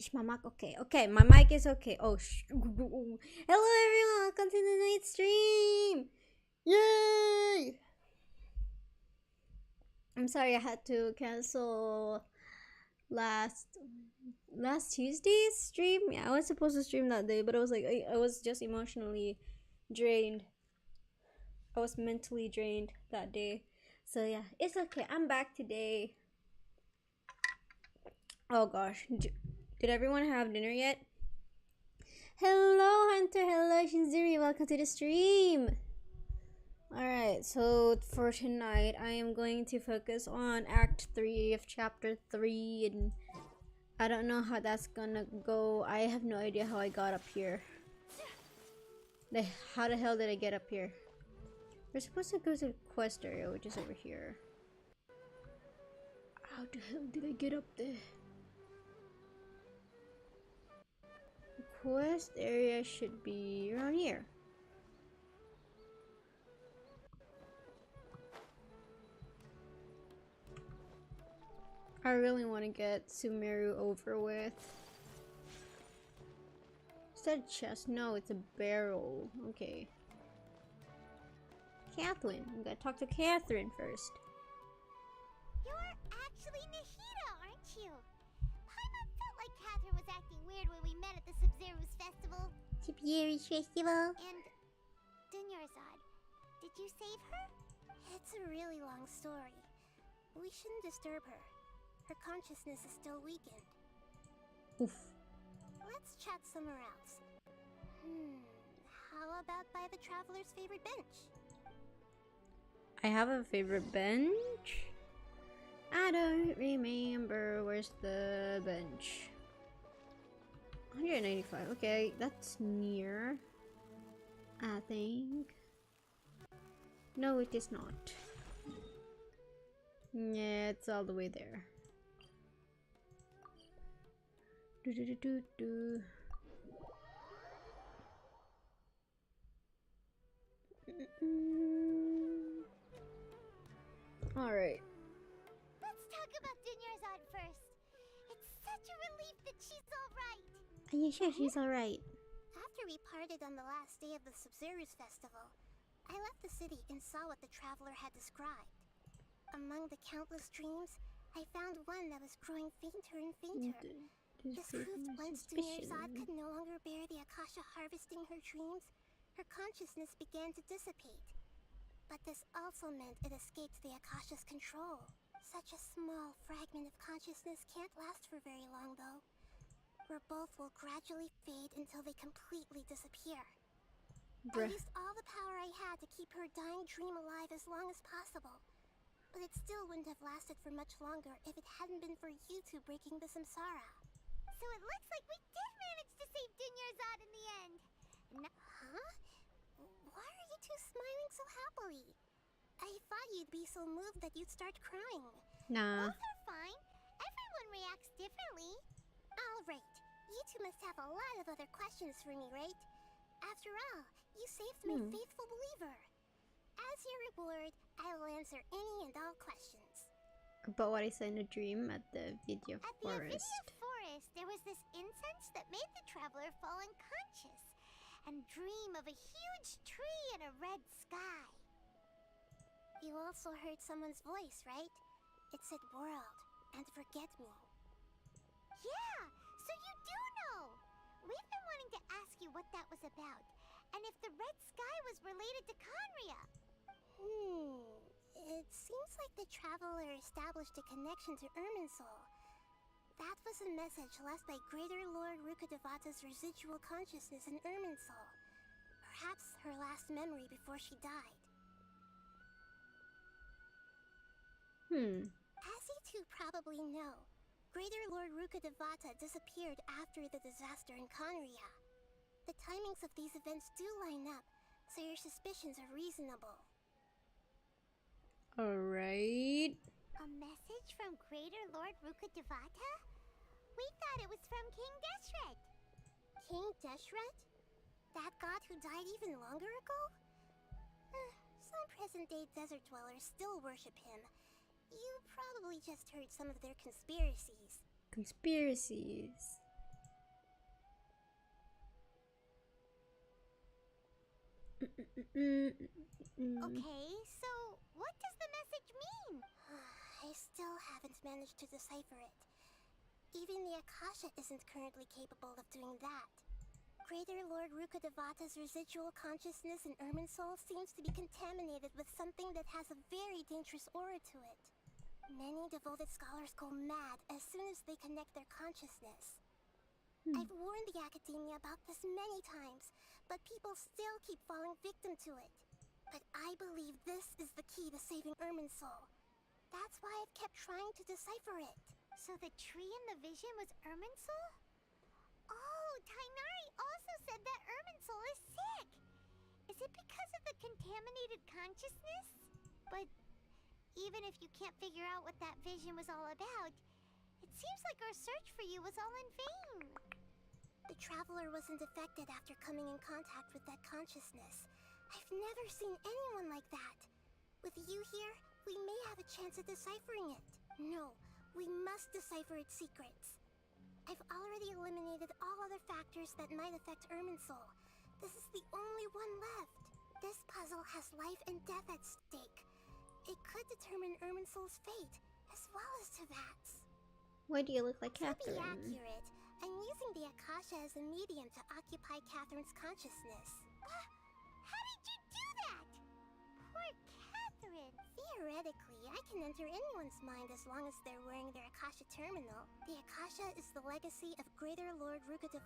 Is my mic okay? Okay, my mic is okay. Oh, hello everyone, welcome to the night stream. Yay! I'm sorry I had to cancel last Tuesday's stream. Yeah, I was supposed to stream that day, but I was like, I was just emotionally drained. I was mentally drained that day. So yeah, it's okay. I'm back today. Oh gosh. Did everyone have dinner yet? Hello, Hunter. Hello, Shinzuri. Welcome to the stream. Alright, so for tonight, I am going to focus on Act 3 of Chapter 3. And I don't know how that's gonna go. I have no idea how I got up here. How the hell did I get up here? We're supposed to go to the quest area, which is over here. How the hell did I get up there? Quest area should be around here. I really want to get Sumeru over with. Is that a chest? No, it's a barrel. Okay. Catherine. We gotta talk to Catherine first. You're actually 𝕃𝕀𝕳𝕳, aren't you? Paimon felt like Catherine was acting weird when we met at the 𝕊𝕚𝕳𝕳 festival. 𝕊𝕚𝕳𝕳 festival. And 𝕃𝕀𝕳𝕳, did you save her? It's a really long story. We shouldn't disturb her. Her consciousness is still weakened. Oof. Let's chat somewhere else. How about by the traveler's favorite bench? I have a favorite bench. I don't remember. Where's the bench? 195. Okay, that's near. I think. No, it is not. Yeah, it's all the way there. Alright. Let's talk about 𝕃𝕀𝕳𝕳 first. It's such a relief that she's alright. Are you sure she's alright? After we parted on the last day of the 𝕊𝕚𝕳𝕳 festival, I left the city and saw what the traveler had described. Among the countless dreams, I found one that was growing fainter and fainter. This proved once 𝕃𝕀𝕳𝕳𝕳 could no longer bear the Akasha harvesting her dreams, her consciousness began to dissipate. But this also meant it escaped the Akasha's control. Such a small fragment of consciousness can't last for very long, though. Where both will gradually fade until they completely disappear. I used all the power I had to keep her dying dream alive as long as possible. But it still wouldn't have lasted for much longer if it hadn't been for you two breaking the samsara. So it looks like we did manage to save 𝕃𝕀𝕳𝕳 in the end. Huh? Why are you two smiling so happily? I thought you'd be so moved that you'd start crying. Nah. Both are fine. Everyone reacts differently. Alright, you two must have a lot of other questions for me, right? After all, you saved my faithful believer. As your reward, I will answer any and all questions. About what I saw in a dream at the video At the forest. Avidia forest, there was this incense that made the traveler fall unconscious and dream of a huge tree and a red sky. You also heard someone's voice, right? It said world and forget me. Yeah, so you do know! We've been wanting to ask you what that was about, and if the red sky was related to Khaenri'ah. It seems like the traveler established a connection to Irminsul. That was a message left by Greater Lord 𝕊𝕬𝕐𝕐's residual consciousness in Irminsul. Perhaps her last memory before she died. As you two probably know, Greater Lord 𝕊𝕬𝕐𝕐 disappeared after the disaster in Khaenri'ah. The timings of these events do line up, so your suspicions are reasonable. Alright. A message from Greater Lord 𝕊𝕬𝕐𝕐? We thought it was from King Deshret. King Deshret? That god who died even longer ago? Some present-day desert dwellers still worship him. You probably just heard some of their conspiracies. Conspiracies. Okay, so what does the message mean? I still haven't managed to decipher it. Even the Akasha isn't currently capable of doing that. Greater Lord 𝕊𝕠𝕟𝕣𝕤's residual consciousness in Irminsul seems to be contaminated with something that has a very dangerous aura to it. Many devoted scholars go mad as soon as they connect their consciousness. I've warned the academia about this many times, but people still keep falling victim to it. But I believe this is the key to saving Irminsul. That's why I've kept trying to decipher it. So the tree in the vision was Irminsul? Oh, Tighnari also said that Irminsul is sick. Is it because of the contaminated consciousness? But even if you can't figure out what that vision was all about, it seems like our search for you was all in vain. The traveler wasn't affected after coming in contact with that consciousness. I've never seen anyone like that. With you here, we may have a chance at deciphering it. No, we must decipher its secrets. I've already eliminated all other factors that might affect Irminsul. This is the only one left. This puzzle has life and death at stake. It could determine Irminsul's fate, as well as Teyvat's. Why do you look like To be Catherine? accurate, I'm using the Akasha as a medium to occupy Catherine's consciousness. How did you do that? Poor Catherine. Theoretically, I can enter anyone's mind as long as they're wearing their Akasha terminal. The Akasha is the legacy of Greater Lord 𝕊𝕠𝕟𝕣𝕤.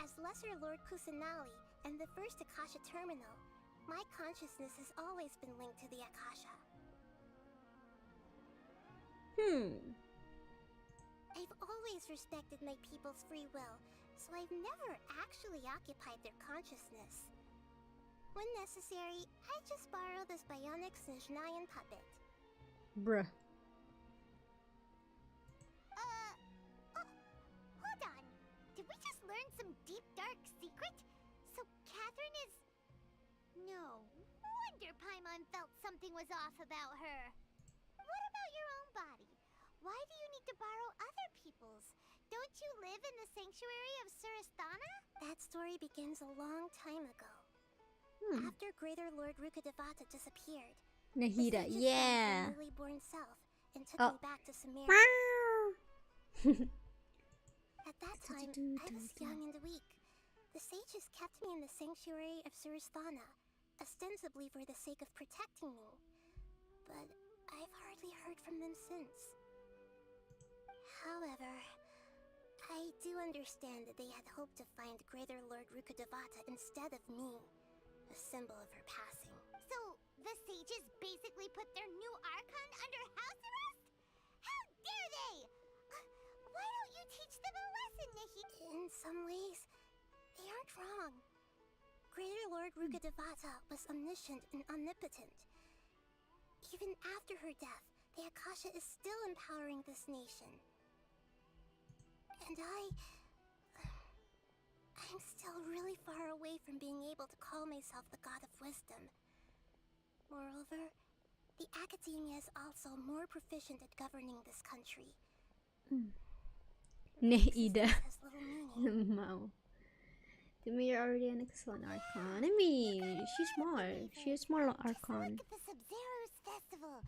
As Lesser Lord Kusanali and the first Akasha terminal, my consciousness has always been linked to the Akasha. I've always respected my people's free will, so I've never actually occupied their consciousness. When necessary, I just borrow this bionic ℸ𝕑𝒫𝒻 puppet. Bruh. Hold on. Did we just learn some deep, dark secret? So Catherine is... No wonder Paimon felt something was off about her. What about your own body? Why do you need to borrow other people's? Don't you live in the sanctuary of Surasthana? That story begins a long time ago. After Greater Lord 𝕊𝕠𝕟𝕣𝕤 disappeared, Nahida, the sages found yeah. my newly born self and took Oh. me back to Sumeru. At that time, I was young and weak. The sages kept me in the sanctuary of Surasthana, ostensibly for the sake of protecting me. But I've hardly heard from them since. However, I do understand that they had hoped to find Greater Lord 𝕊𝕠𝕟𝕣𝕤 instead of me, a symbol of her passing. So, the sages basically put their new Archon under house arrest? How dare they! Why don't you teach them a lesson, Nahida? In some ways, they aren't wrong. Greater Lord 𝕊𝕠𝕟𝕣𝕤 was omniscient and omnipotent. Even after her death, the Akasha is still empowering this nation. And I'm still really far away from being able to call myself the God of Wisdom. Moreover, the academia is also more proficient at governing this country. Nahida. Existence has little meaning. Mau. To me, you're already an excellent Archon. I mean, she's smart. She's a smart Archon. Just like at the Sub-Zero's festival,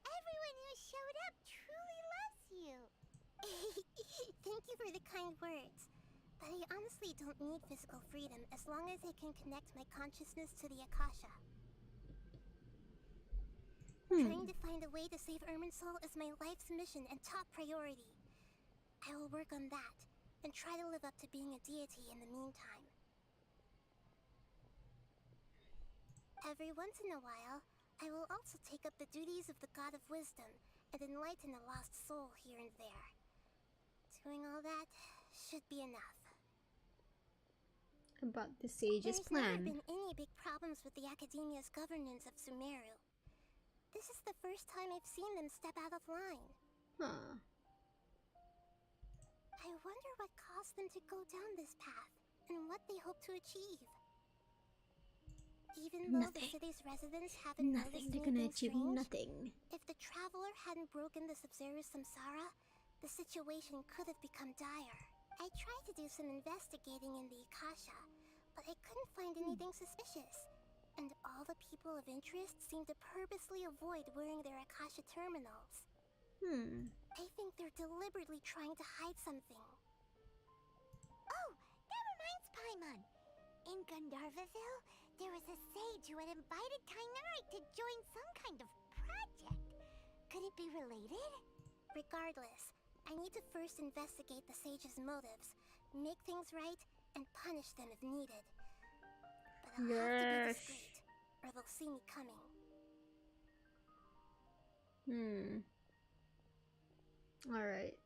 everyone who showed up truly loves you. Thank you for the kind words. But I honestly don't need physical freedom as long as I can connect my consciousness to the Akasha. Trying to find a way to save Irminsul is my life's mission and top priority. I will work on that, and try to live up to being a deity in the meantime. Every once in a while, I will also take up the duties of the God of Wisdom and enlighten a lost soul here and there. Doing all that should be enough. About the sage's There's never plan. been any big problems with the academia's governance of Sumeru. This is the first time I've seen them step out of line. Huh. I wonder what caused them to go down this path, and what they hope to achieve. Even though the city's residents haven't noticed They're gonna anything achieve strange, nothing. if the traveler hadn't broken the Sub-Zero samsara, the situation could have become dire. I tried to do some investigating in the Akasha, but I couldn't find anything suspicious. And all the people of interest seem to purposely avoid wearing their Akasha terminals. I think they're deliberately trying to hide something. Oh, that reminds Paimon. In Gandharvaville, there was a sage who had invited 𝕋𝕋𝕋 to join some kind of project. Could it be related? Regardless, I need to first investigate the sage's motives, make things right, and punish them if needed. But I'll have to be discreet, or they'll see me coming. Alright.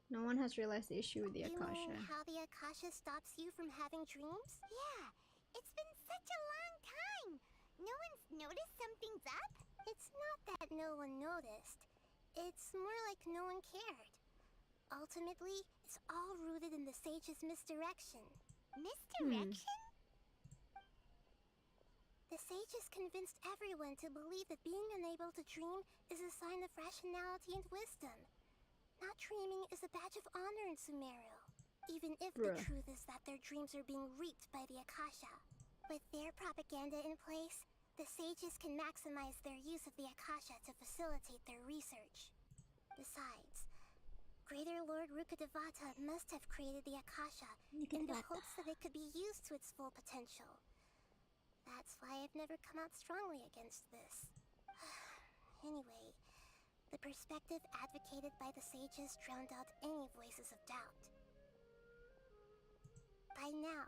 No one has realized the issue with the Akasha. You mean how the Akasha stops you from having dreams? Yeah, it's been such a long time. No one's noticed something's up? It's not that no one noticed. It's more like no one cared. Ultimately, it's all rooted in the sage's misdirection. Misdirection? The sage has convinced everyone to believe that being unable to dream is a sign of rationality and wisdom. Not dreaming is a badge of honor in Sumeru, even if the truth is that their dreams are being reaped by the Akasha. With their propaganda in place, the sages can maximize their use of the Akasha to facilitate their research. Besides, Greater Lord Rukkhadevata must have created the Akasha in the hopes that it could be used to its full potential. That's why I've never come out strongly against this. Anyway, the perspective advocated by the sages drowned out any voices of doubt. By now,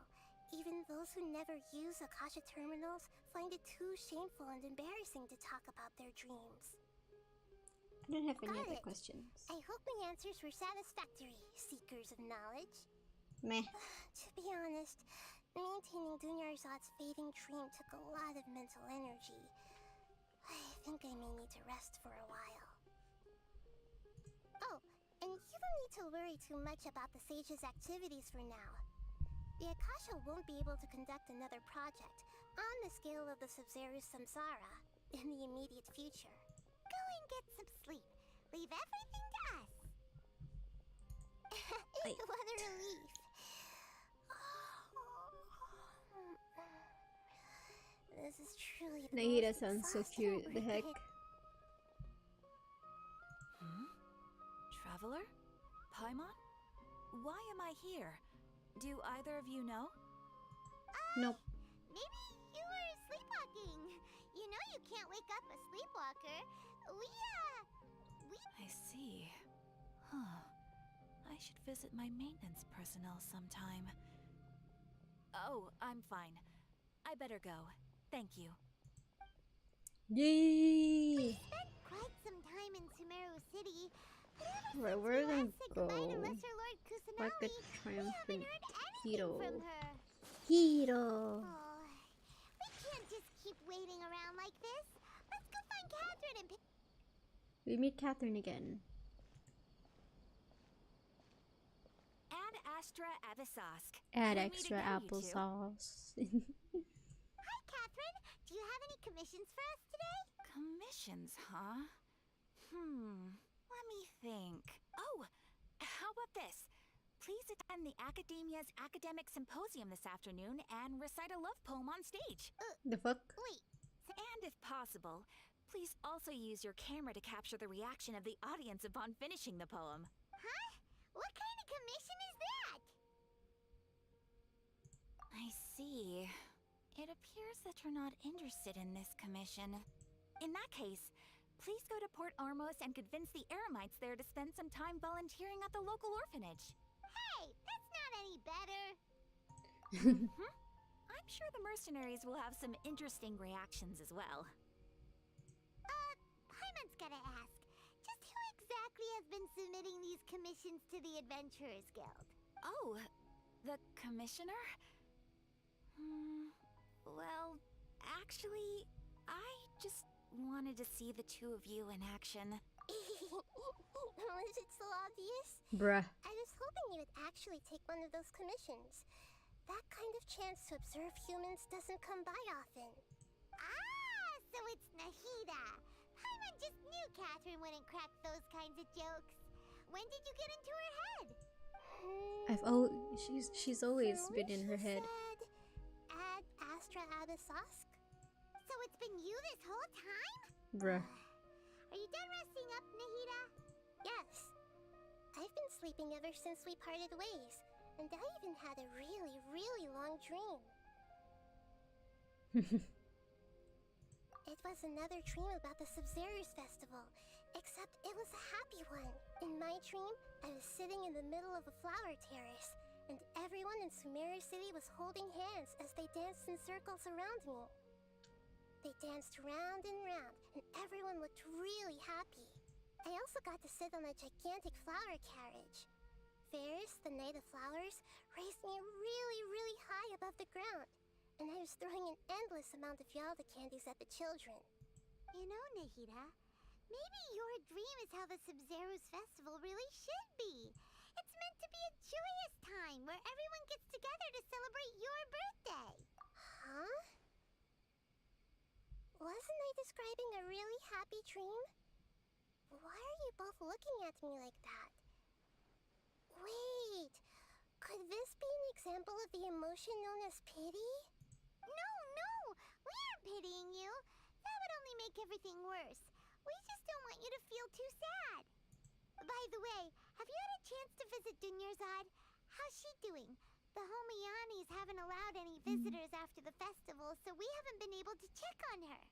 even those who never use Akasha terminals find it too shameful and embarrassing to talk about their dreams. I don't have any other questions. I hope my answers were satisfactory, seekers of knowledge. Meh. To be honest, maintaining 𝕠𝕟𝕣𝕤's fading dream took a lot of mental energy. I think I may need to rest for a while. Oh, and you don't need to worry too much about the sage's activities for now. The Akasha won't be able to conduct another project on the scale of the Sumeru Samsara in the immediate future. Go and get some sleep. Leave everything to us. What a relief. This is truly the 𝕋𝕸𝕐 most sounds so exhausting cute. The heck? break. Traveler? Paimon? Why am I here? Do either of you know? Nope. Maybe you were sleepwalking. You know you can't wake up a sleepwalker. We I see. Huh. I should visit my maintenance personnel sometime. Oh, I'm fine. I better go. Thank you. Yay! spent quite some time in Sumeru City. Right, where are we gonna go? Goodbye to Lesser Lord Kusanagi. Like the We haven't triumphant heard anything hero. from her. Hero! Oh, we can't just keep waiting around like this. Let's go find Catherine and pick. We meet Catherine again. Add Astra Avisask. Add Let me extra to know, you two. applesauce. Hi, Catherine. Do you have any commissions for us today? Commissions, huh? Let me think. Oh, how about this? Please attend the Academia's Academic Symposium this afternoon and recite a love poem on stage. The fuck? Wait. And if possible, please also use your camera to capture the reaction of the audience upon finishing the poem. Huh? What kind of commission is that? I see. It appears that you're not interested in this commission. In that case, please go to Port Ormos and convince the eremites there to spend some time volunteering at the local orphanage. Hey, that's not any better. I'm sure the mercenaries will have some interesting reactions as well. Paimon's gotta ask. Just who exactly has been submitting these commissions to the Adventurers Guild? Oh, the commissioner? Well, actually, I just wanted to see the two of you in action. Was it so obvious? Bruh. I was hoping you would actually take one of those commissions. That kind of chance to observe humans doesn't come by often. Ah, so it's Nahida. Paimon just knew Catherine wouldn't crack those kinds of jokes. When did you get into her head? She's always been in her head. Ad Astra Abyssosque? So it's been you this whole time? Bruh. Are you done resting up, 𝕃𝕬𝕐𝕗? Yes. I've been sleeping ever since we parted ways, and I even had a really, really long dream. It was another dream about the Sabzeruz festival, except it was a happy one. In my dream, I was sitting in the middle of a flower terrace, and everyone in Sumeru City was holding hands as they danced in circles around me. They danced round and round, and everyone looked really happy. I also got to sit on a gigantic flower carriage. Ferris, the Knight of Flowers, raised me really, really high above the ground, and I was throwing an endless amount of Yalda candies at the children. You know, 𝕃𝕬𝕐𝕗, maybe your dream is how the Sabzeruz festival really should be. It's meant to be a joyous time where everyone gets together to celebrate your birthday. Huh? Wasn't I describing a really happy dream? Why are you both looking at me like that? Wait, could this be an example of the emotion known as pity? No, we aren't pitying you. That would only make everything worse. We just don't want you to feel too sad. By the way, have you had a chance to visit 𝕁𝕬𝕐𝕗? How's she doing? The Homianis haven't allowed any visitors after the festival, so we haven't been able to check on her.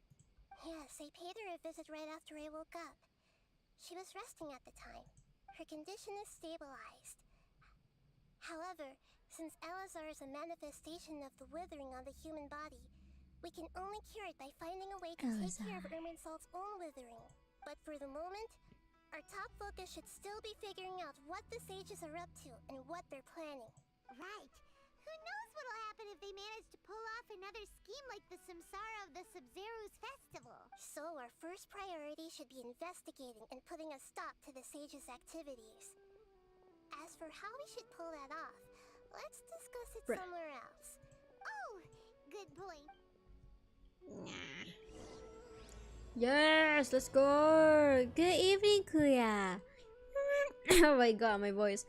Yes, I paid her a visit right after I woke up. She was resting at the time. Her condition is stabilized. However, since Elazar is a manifestation of the withering on the human body, we can only cure it by finding a way to take care of 𝕁𝕬𝕐𝕗's own withering. But for the moment, our top focus should still be figuring out what the sages are up to and what they're planning. Right. Who knows what'll happen if they manage to pull off another scheme like the Samsara of the Sabzeruz festival. So our first priority should be investigating and putting a stop to the sages' activities. As for how we should pull that off, let's discuss it somewhere else. Oh, good point. Yes, let's go. Good evening, Kuya. Oh my god, my voice.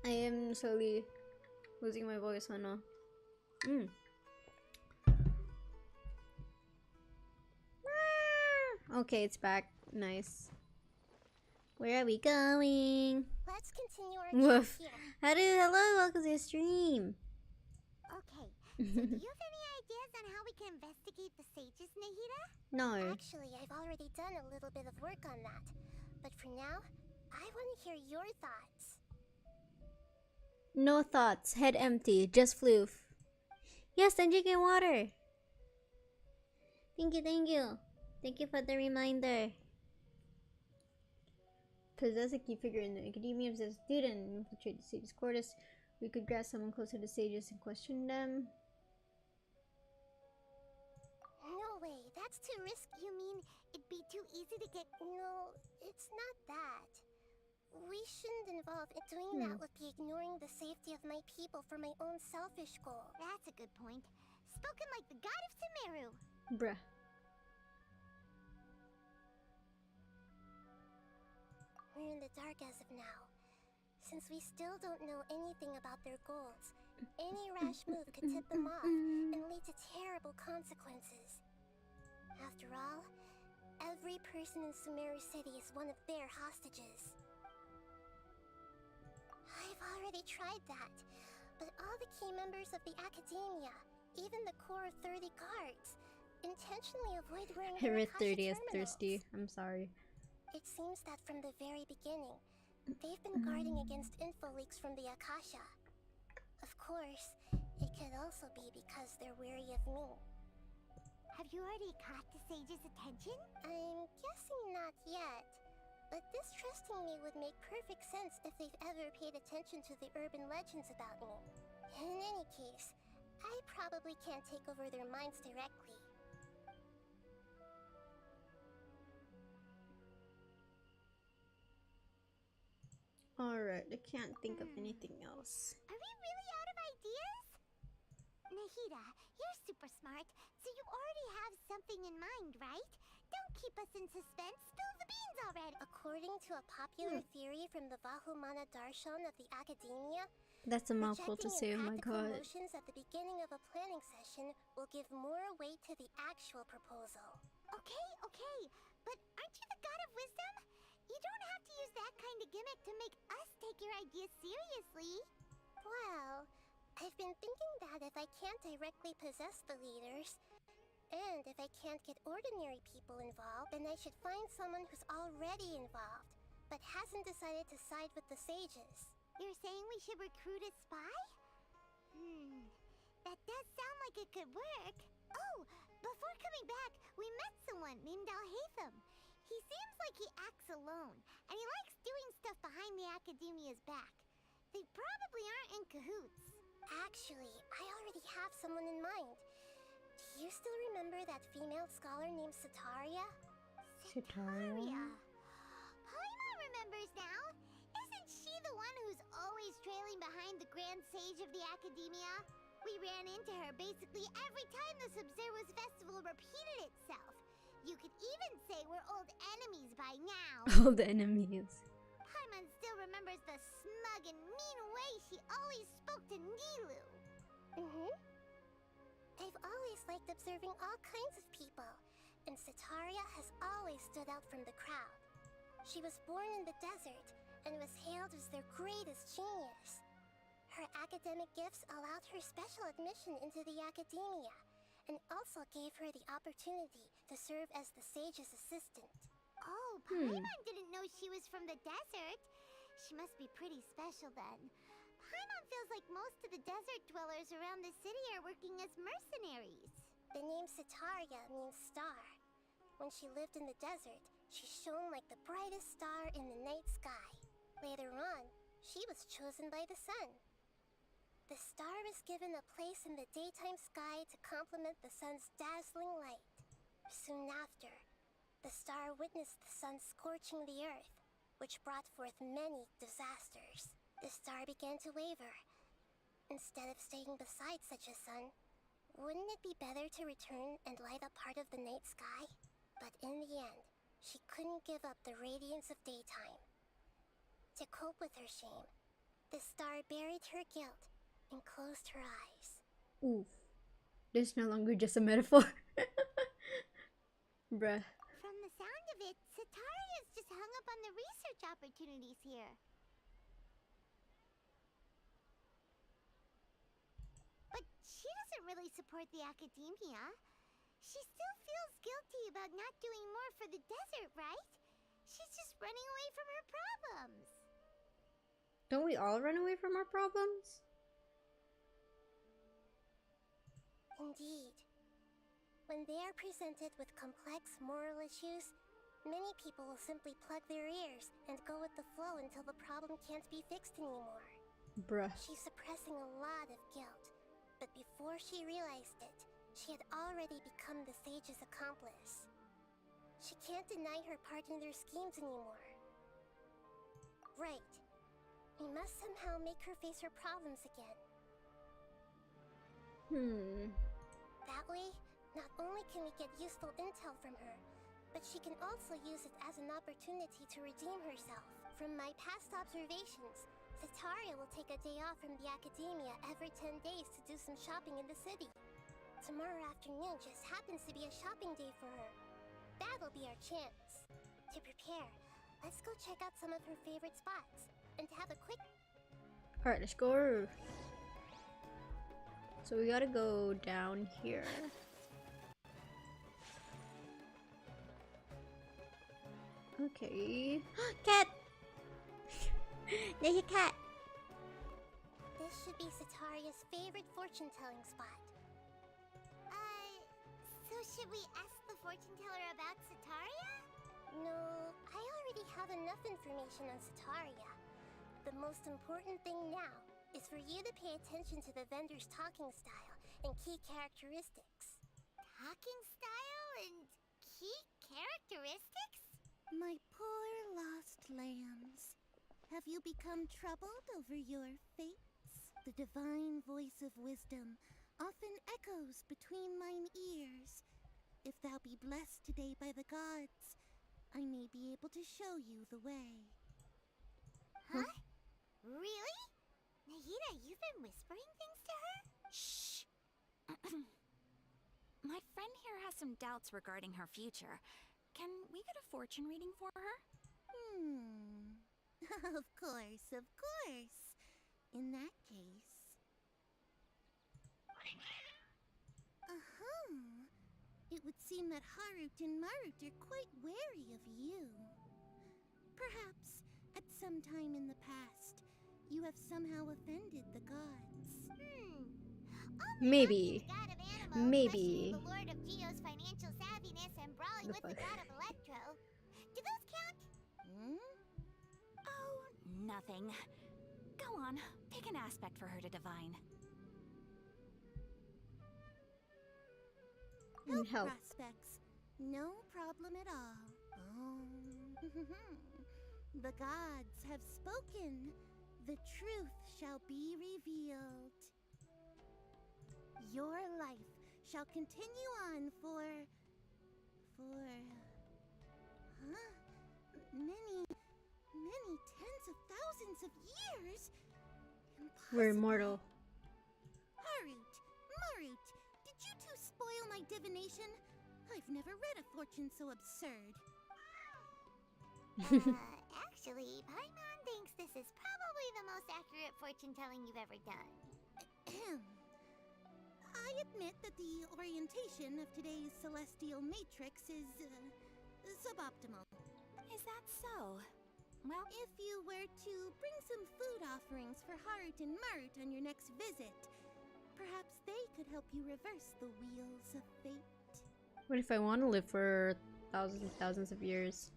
I am slowly losing my voice, no. Okay, it's back. Nice. Where are we going? Let's continue our Woof. chat here. Hello, welcome to the stream. Okay, so do you have any ideas on how we can investigate the sages, 𝕃𝕬𝕐𝕗? No. Actually, I've already done a little bit of work on that. But for now, I want to hear your thoughts. No thoughts. Head empty. Just floof. Yes, I'm drinking water. Thank you, thank you. Thank you for the reminder. Possess a key figure in the academia as a student and infiltrate the sage's quarters. We could grab someone close to the sages and question them. No way, that's too risky. You mean it'd be too easy to get... No, it's not that. We shouldn't involve it. Doing that would be ignoring the safety of my people for my own selfish goal. That's a good point. Spoken like the god of Sumeru. Bruh. We're in the dark as of now. Since we still don't know anything about their goals, any rash move could tip them off and lead to terrible consequences. After all, every person in Sumeru City is one of their hostages. I've already tried that, but all the key members of the Academia, even the core of 30 guards, intentionally avoid wearing I their read Akasha 30 as terminals. thirsty. I'm sorry. It seems that from the very beginning, they've been guarding against info leaks from the Akasha. Of course, it could also be because they're wary of me. Have you already caught the sage's attention? I'm guessing not yet, but distrusting me would make perfect sense if they've ever paid attention to the urban legends about me. In any case, I probably can't take over their minds directly. Alright, I can't think of anything else. Are we really out of ideas? 𝕃𝕬𝕐𝕗, you're super smart, so you already have something in mind, right? Don't keep us in suspense. Spill the beans already. According to a popular theory from the 𝕊𝕚𝕚𝕧𝕗 of the academia, That's a mouthful to say, oh my practical god. motions at the beginning of a planning session will give more weight to the actual proposal. Okay, but aren't you the god of wisdom? You don't have to use that kind of gimmick to make us take your ideas seriously. Well, I've been thinking that if I can't directly possess the leaders, and if I can't get ordinary people involved, then I should find someone who's already involved, but hasn't decided to side with the sages. You're saying we should recruit a spy? That does sound like it could work. Oh, before coming back, we met someone named 𝕊𝕐𝕟𝕁. He seems like he acts alone, and he likes doing stuff behind the academia's back. They probably aren't in cahoots. Actually, I already have someone in mind. Do you still remember that female scholar named Setaria? Setaria? Paimon remembers now. Isn't she the one who's always trailing behind the grand sage of the academia? We ran into her basically every time the Subzero's festival repeated itself. You could even say we're old enemies by now. Old enemies. Paimon still remembers the smug and mean way she always spoke to 𝕊𝕚𝕚. I've always liked observing all kinds of people, and Setaria has always stood out from the crowd. She was born in the desert and was hailed as their greatest genius. Her academic gifts allowed her special admission into the academia, and also gave her the opportunity to serve as the sage's assistant. Oh, Paimon didn't know she was from the desert. She must be pretty special then. Paimon feels like most of the desert dwellers around the city are working as mercenaries. The name Setaria means star. When she lived in the desert, she shone like the brightest star in the night sky. Later on, she was chosen by the sun. The star was given a place in the daytime sky to complement the sun's dazzling light. Soon after, the star witnessed the sun scorching the earth, which brought forth many disasters. The star began to waver. Instead of staying beside such a sun, wouldn't it be better to return and light up part of the night sky? But in the end, she couldn't give up the radiance of daytime. To cope with her shame, the star buried her guilt and closed her eyes. Ooh. This is no longer just a metaphor. Bruh. From the sound of it, Setaria's just hung up on the research opportunities here. But she doesn't really support the academia. She still feels guilty about not doing more for the desert, right? She's just running away from her problems. Don't we all run away from our problems? Indeed. When they are presented with complex moral issues, many people will simply plug their ears and go with the flow until the problem can't be fixed anymore. Bruh. She's suppressing a lot of guilt, but before she realized it, she had already become the sage's accomplice. She can't deny her part in their schemes anymore. Right. We must somehow make her face her problems again. That way, not only can we get useful intel from her, but she can also use it as an opportunity to redeem herself. From my past observations, Setaria will take a day off from the academia every 10 days to do some shopping in the city. Tomorrow afternoon just happens to be a shopping day for her. That'll be our chance. To prepare, let's go check out some of her favorite spots, and have a quick... Alright, let's go. So we gotta go down here. Okay. Cat! There's a cat! This should be Setaria's favorite fortune-telling spot. So should we ask the fortune teller about Setaria? No, I already have enough information on Setaria. The most important thing now is for you to pay attention to the vendor's talking style and key characteristics. Talking style and key characteristics? My poor lost lambs, have you become troubled over your fates? The divine voice of wisdom often echoes between mine ears. If thou be blessed today by the gods, I may be able to show you the way. Huh? Really? 𝕂𝕠𝕟𝕬𝕐, you've been whispering things to her? Shh. My friend here has some doubts regarding her future. Can we get a fortune reading for her? Of course, of course. In that case... It would seem that 𝕉𝕠𝕟 and 𝕃𝕀ℎ𝕂𝕟 are quite wary of you. Perhaps, at some time in the past, you have somehow offended the gods. Maybe. God of Animo, Maybe. questioning the Lord of Geo's financial savviness and brawling with the God of Electro. Do those count? Oh, nothing. Go on, pick an aspect for her to divine. Help. Prospects. No problem at all. The gods have spoken. The truth shall be revealed. Your life shall continue on for many tens of thousands of years. Impossible. We're immortal. 𝕉𝕠𝕟, did you two spoil my divination? I've never read a fortune so absurd. Actually, Paimon thinks this is probably the most accurate fortune-telling you've ever done. I admit that the orientation of today's celestial matrix is suboptimal. Is that so? Well, If you were to bring some food offerings for 𝕉𝕠𝕟 and 𝕃𝕀ℎ𝕂𝕟 on your next visit, perhaps they could help you reverse the wheels of fate. What if I want to live for thousands and thousands of years?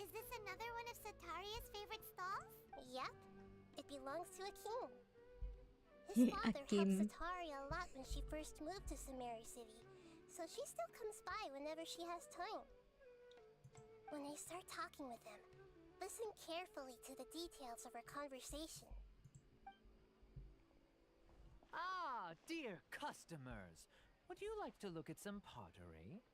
Is this another one of Sataria's favorite stalls? Yep. It belongs to a king. His father helped king. Sataria a lot when she first moved to Sumeru City, so she still comes by whenever she has time. When I start talking with him, listen carefully to the details of our conversation. Ah, dear customers, would you like to look at some pottery?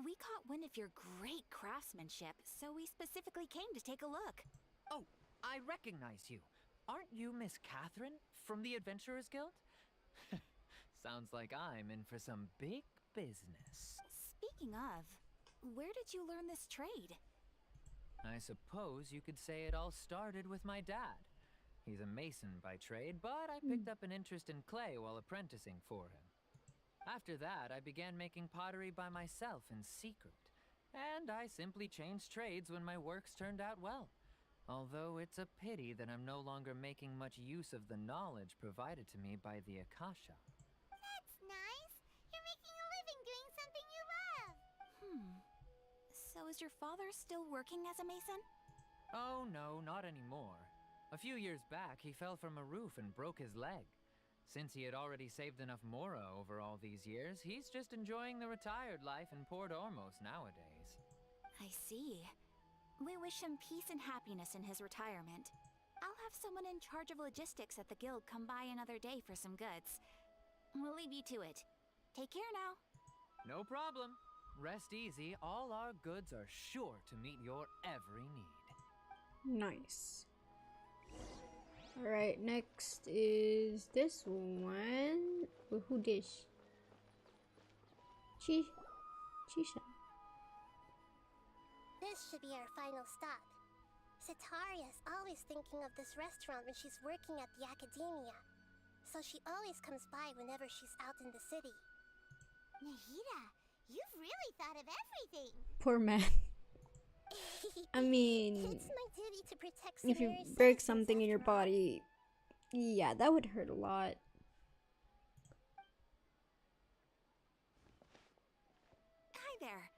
we caught wind of your great craftsmanship, so we specifically came to take a look. Oh, I recognize you. Aren't you Miss Catherine from the Adventurers Guild? Sounds like I'm in for some big business. Speaking of, where did you learn this trade? I suppose you could say it all started with my dad. He's a mason by trade, but I picked up an interest in clay while apprenticing for him. After that, I began making pottery by myself in secret, and I simply changed trades when my works turned out well. Although it's a pity that I'm no longer making much use of the knowledge provided to me by the Akasha. That's nice. You're making a living doing something you love. So is your father still working as a mason? Oh no, not anymore. A few years back, he fell from a roof and broke his leg. Since he had already saved enough mora over all these years, he's just enjoying the retired life in Port Ormos nowadays. I see. We wish him peace and happiness in his retirement. I'll have someone in charge of logistics at the guild come by another day for some goods. We'll leave you to it. Take care now. No problem. Rest easy, all our goods are sure to meet your every need. Nice. Alright, next is this one. Who dish? Chisha. This should be our final stop. Sataria's always thinking of this restaurant when she's working at the academia, so she always comes by whenever she's out in the city. 𝕂𝕠𝕟, you've really thought of everything! Poor man. I mean, It's my duty to protect if you Sumeru's break citizens something in your after all. body, yeah, that would hurt a lot. Hi there.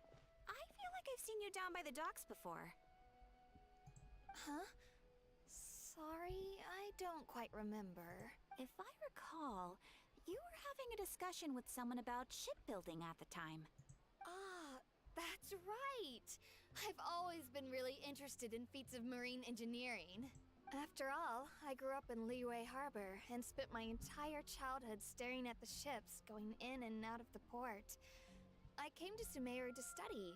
I feel like I've seen you down by the docks before. Huh? Sorry, I don't quite remember. If I recall, you were having a discussion with someone about shipbuilding at the time. Ah, that's right! I've always been really interested in feats of marine engineering. After all, I grew up in Liyue Harbor and spent my entire childhood staring at the ships going in and out of the port. I came to Sumeru to study,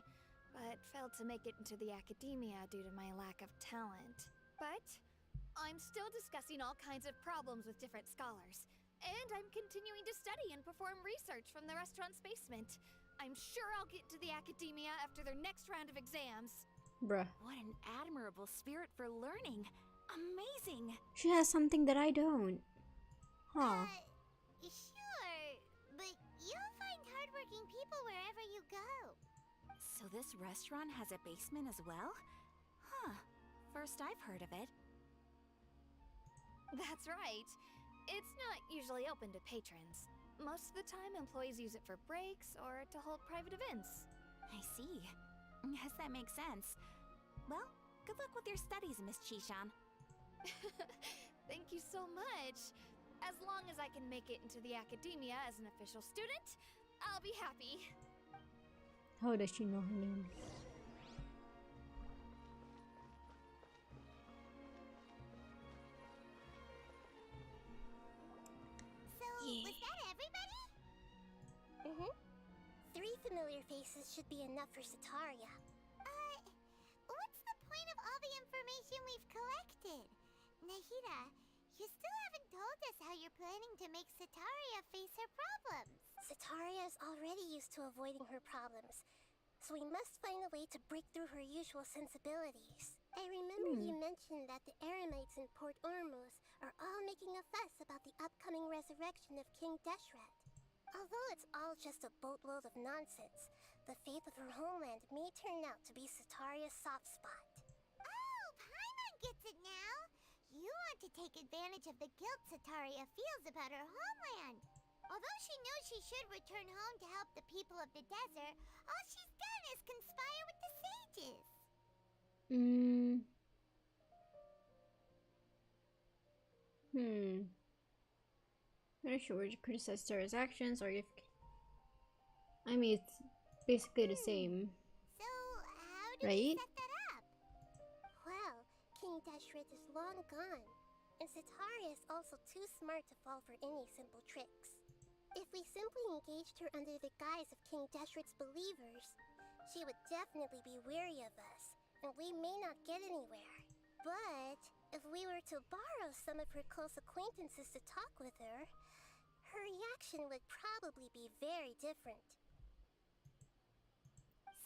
but failed to make it into the academia due to my lack of talent. But I'm still discussing all kinds of problems with different scholars, and I'm continuing to study and perform research from the restaurant's basement. I'm sure I'll get to the academia after their next round of exams. Bruh. What an admirable spirit for learning. Amazing. She has something that I don't. Huh. Sure, but you'll find hardworking people wherever you go. So this restaurant has a basement as well? Huh. First I've heard of it. That's right. It's not usually open to patrons. Most of the time, employees use it for breaks or to hold private events. I see. Yes, that makes sense. Well, good luck with your studies, Miss Chishan. Thank you so much. As long as I can make it into the academia as an official student, I'll be happy. How does she know her name? So, was that everybody? Mm-hmm. 3 familiar faces should be enough for Sataria. What's the point of all the information we've collected? Nahida, you still haven't told us how you're planning to make Sataria face her problems. Sataria is already used to avoiding her problems, so we must find a way to break through her usual sensibilities. I remember you mentioned that the eremites in Port Ormuz are all making a fuss about the upcoming resurrection of King 𝕁𝕁. Although it's all just a boatload of nonsense, the fate of her homeland may turn out to be Sataria's soft spot. Oh, Paimon gets it now! You want to take advantage of the guilt Sataria feels about her homeland. Although she knows she should return home to help the people of the desert, all she's done is conspire with the sages. Not sure to criticize Sarah's actions or if. I mean, it's basically the same. So, how do we set that up? Well, King 𝕁𝕁 is long gone, and Sataria is also too smart to fall for any simple tricks. If we simply engaged her under the guise of King 𝕁𝕁's believers, she would definitely be wary of us, and we may not get anywhere. But if we were to borrow some of her close acquaintances to talk with her, her reaction would probably be very different.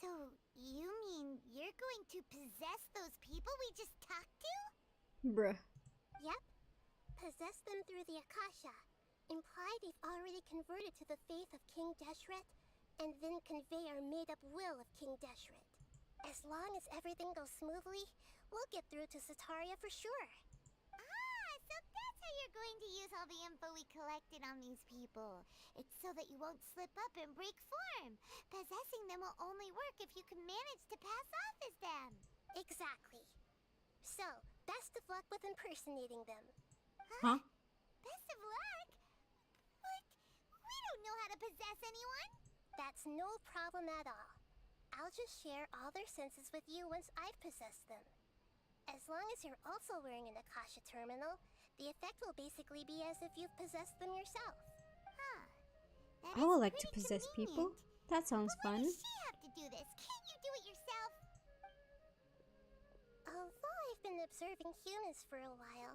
So, you mean you're going to possess those people we just talked to? Bruh. Yep. Possess them through the Akasha. Imply they've already converted to the faith of King 𝕁𝕁, and then convey our made-up will of King 𝕁𝕁. As long as everything goes smoothly, we'll get through to Sataria for sure. So that's how you're going to use all the info we collected on these people. It's so that you won't slip up and break form. Possessing them will only work if you can manage to pass off as them. Exactly. So, best of luck with impersonating them. Huh? Best of luck? But we don't know how to possess anyone. That's no problem at all. I'll just share all their senses with you once I've possessed them. As long as you're also wearing an Akasha terminal, the effect will basically be as if you've possessed them yourself. I would like to possess people. That sounds fun. Why does she have to do this? Can't you do it yourself? Although I've been observing humans for a while,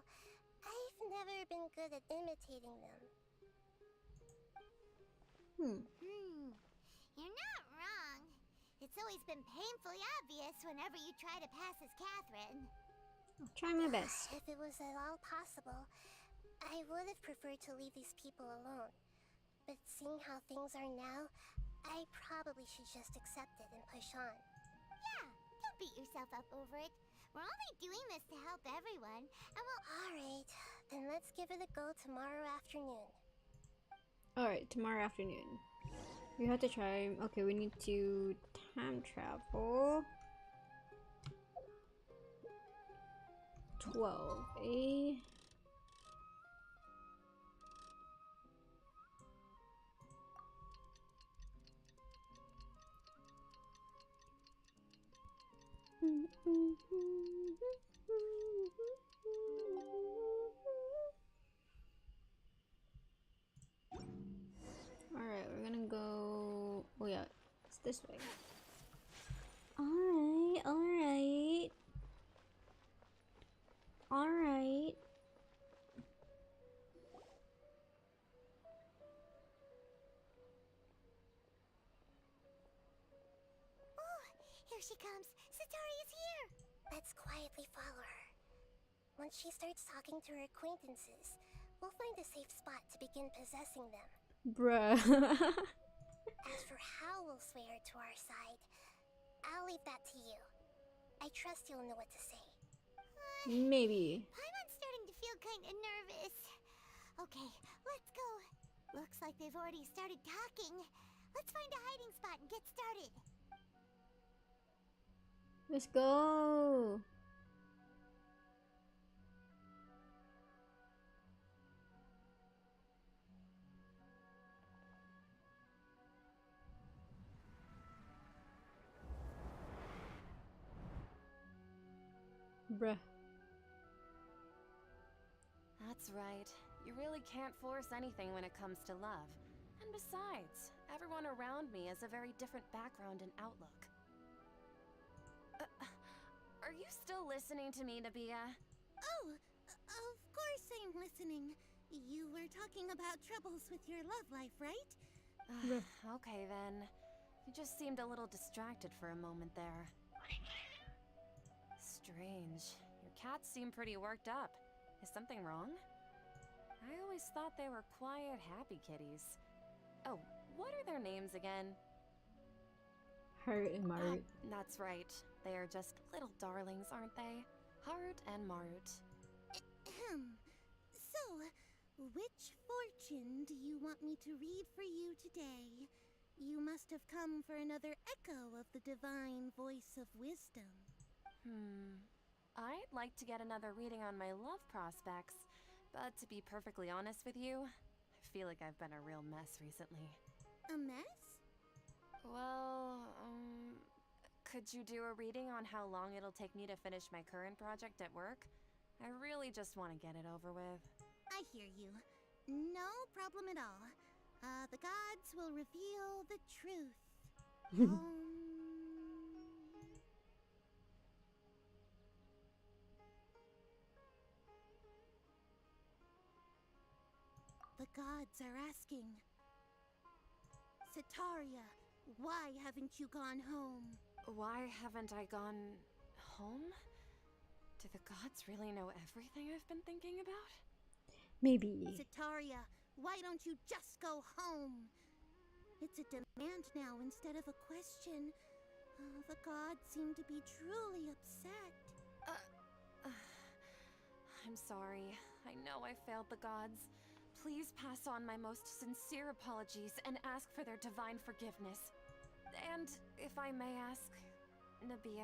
I've never been good at imitating them. You're not wrong. It's always been painfully obvious whenever you try to pass as Catherine. I'll try my best. If it was at all possible, I would have preferred to leave these people alone. But seeing how things are now, I probably should just accept it and push on. Yeah, don't beat yourself up over it. We're only doing this to help everyone, and we'll... Alright, then let's give it a go tomorrow afternoon. Alright, tomorrow afternoon. We have to try. Okay, we need to time travel. 12, Here she comes. Satori is here. Let's quietly follow her. Once she starts talking to her acquaintances, we'll find a safe spot to begin possessing them. Bruh. As for how we'll sway her to our side, I'll leave that to you. I trust you'll know what to say. Maybe. Paimon's starting to feel kinda nervous. Okay, let's go. Looks like they've already started talking. Let's find a hiding spot and get started. Let's go. Bruh. That's right. You really can't force anything when it comes to love. And besides, everyone around me has a very different background and outlook. Are you still listening to me, 𝕊𝕬𝕐? Oh, of course I'm listening. You were talking about troubles with your love life, right? Okay then. You just seemed a little distracted for a moment there. Strange. Your cats seem pretty worked up. Is something wrong? I always thought they were quiet, happy kitties. Oh, what are their names again? Hurt and Marut. That's right. They are just little darlings, aren't they? Hart and Marut. So, which fortune do you want me to read for you today? You must have come for another echo of the divine voice of wisdom. I'd like to get another reading on my love prospects, but to be perfectly honest with you, I feel like I've been a real mess recently. A mess? Well, could you do a reading on how long it'll take me to finish my current project at work? I really just want to get it over with. I hear you. No problem at all. The gods will reveal the truth. The gods are asking, Setaria, why haven't you gone home? Why haven't I gone home? Do the gods really know everything I've been thinking about? Maybe. Setaria, why don't you just go home? It's a demand now instead of a question. The gods seem to be truly upset. I'm sorry. I know I failed the gods. Please pass on my most sincere apologies and ask for their divine forgiveness. And if I may ask, 𝕊𝕬𝕐,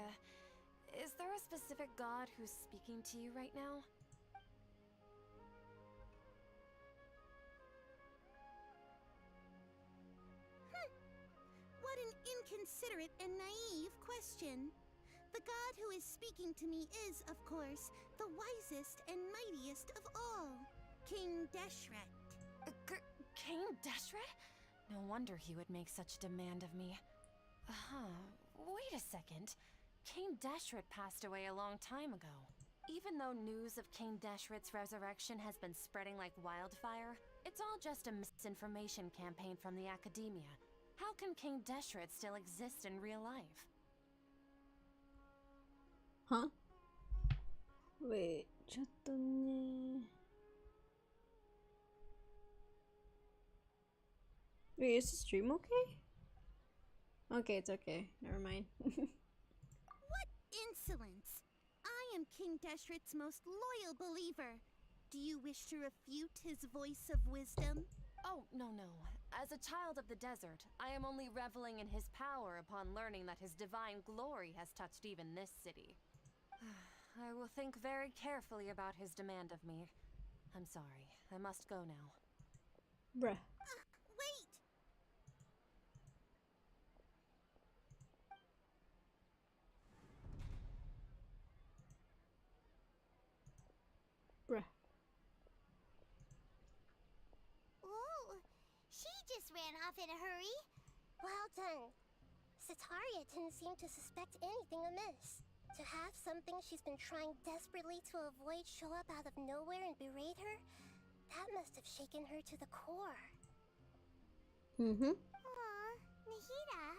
is there a specific god who's speaking to you right now? What an inconsiderate and naive question. The god who is speaking to me is, of course, the wisest and mightiest of all, King 𝕊𝕬𝕐. King 𝕊𝕬𝕐? No wonder he would make such demand of me. Wait a second. King 𝕊𝕬𝕐 passed away a long time ago. Even though news of King 𝕊𝕬𝕐's resurrection has been spreading like wildfire, it's all just a misinformation campaign from the academia. How can King 𝕊𝕬𝕐 still exist in real life? Huh? Wait, ちょっとね. Wait, is the stream okay? Okay, it's okay. Never mind. What insolence! I am King 𝕊𝕬𝕐's most loyal believer. Do you wish to refute his voice of wisdom? Oh, no. As a child of the desert, I am only reveling in his power upon learning that his divine glory has touched even this city. I will think very carefully about his demand of me. I'm sorry. I must go now. Bruh. Wait! Bruh. Whoa! She just ran off in a hurry. Well done. Setaria didn't seem to suspect anything amiss. To have something she's been trying desperately to avoid show up out of nowhere and berate her, that must have shaken her to the core. Aw, 𝕊𝕬𝕐.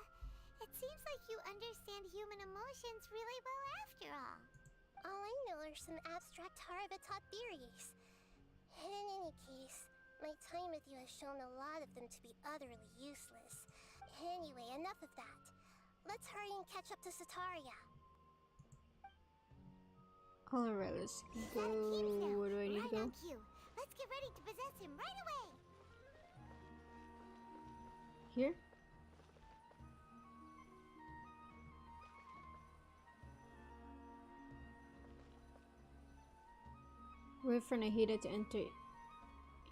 It seems like you understand human emotions really well after all. All I know are some abstract Harva taught theories. And in any case, my time with you has shown a lot of them to be utterly useless. Anyway, enough of that. Let's hurry and catch up to Sataria. Alright, let's go. Where do I need to go? On cue. Let's get ready to possess him right away. Here? Wait for Nahida to enter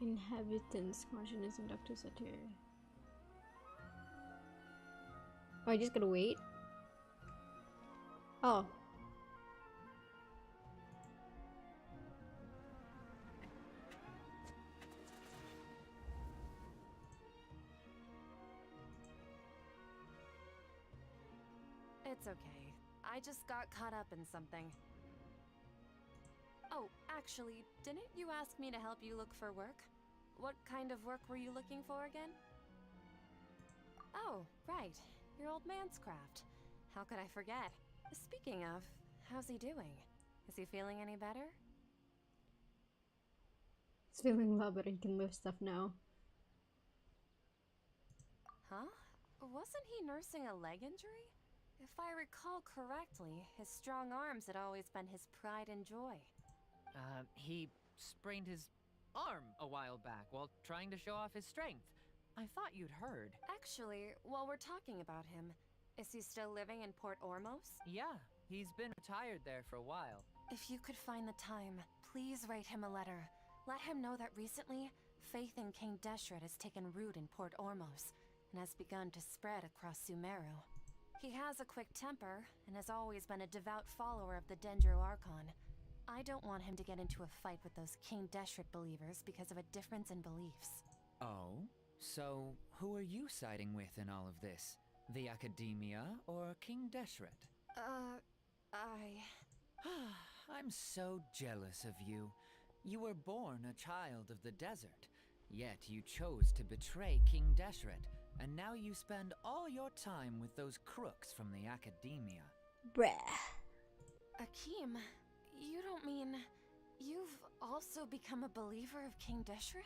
inhabitants. Consciousness and Dr. Atelier. Oh, I just gotta wait? Oh. It's okay. I just got caught up in something. Oh, actually, didn't you ask me to help you look for work? What kind of work were you looking for again? Oh, right. Your old man's craft. How could I forget? Speaking of, how's he doing? Is he feeling any better? He's feeling well, but he can lift stuff now. Huh? Wasn't he nursing a leg injury? If I recall correctly, his strong arms had always been his pride and joy. He sprained his arm a while back while trying to show off his strength. I thought you'd heard. Actually, while we're talking about him, is he still living in 𝕊𝕐𝕗𝕗? Yeah, he's been retired there for a while. If you could find the time, please write him a letter. Let him know that recently, faith in 𝕃𝕀ℕ𝕂𝕗 has taken root in 𝕊𝕐𝕗𝕗 and has begun to spread across Sumeru. He has a quick temper and has always been a devout follower of the Archon. I don't want him to get into a fight with those 𝕃𝕀ℕ𝕂𝕗 believers because of a difference in beliefs. Oh? So, who are you siding with in all of this? The Academia or 𝕃𝕀ℕ𝕂𝕗𝕗? I'm so jealous of you. You were born a child of the desert, yet you chose to betray 𝕃𝕀ℕ𝕂𝕗𝕗, and now you spend all your time with those crooks from the Academia. Bruh. Akeem, you don't mean you've also become a believer of 𝕃𝕀ℕ𝕂𝕗𝕗?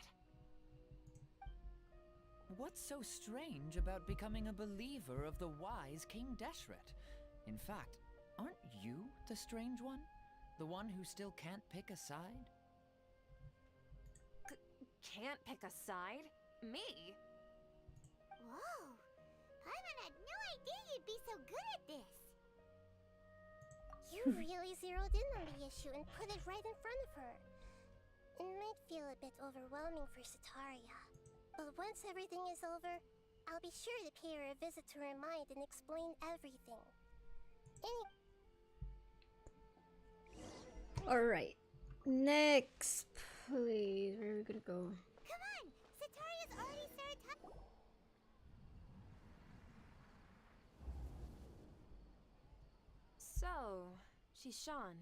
What's so strange about becoming a believer of the wise 𝕃𝕀ℕ𝕂𝕗𝕗? In fact, aren't you the strange one? The one who still can't pick a side? Can't pick a side? Me? Whoa! Paimon had no idea you'd be so good at this. You really zeroed in on the issue and put it right in front of her. It might feel a bit overwhelming for Sataria, but once everything is over, I'll be sure to pay her a visit to her mind and explain everything. Alright. Next, please. Where are we gonna go? Come on! Sataria's already started talking. So, Shishan,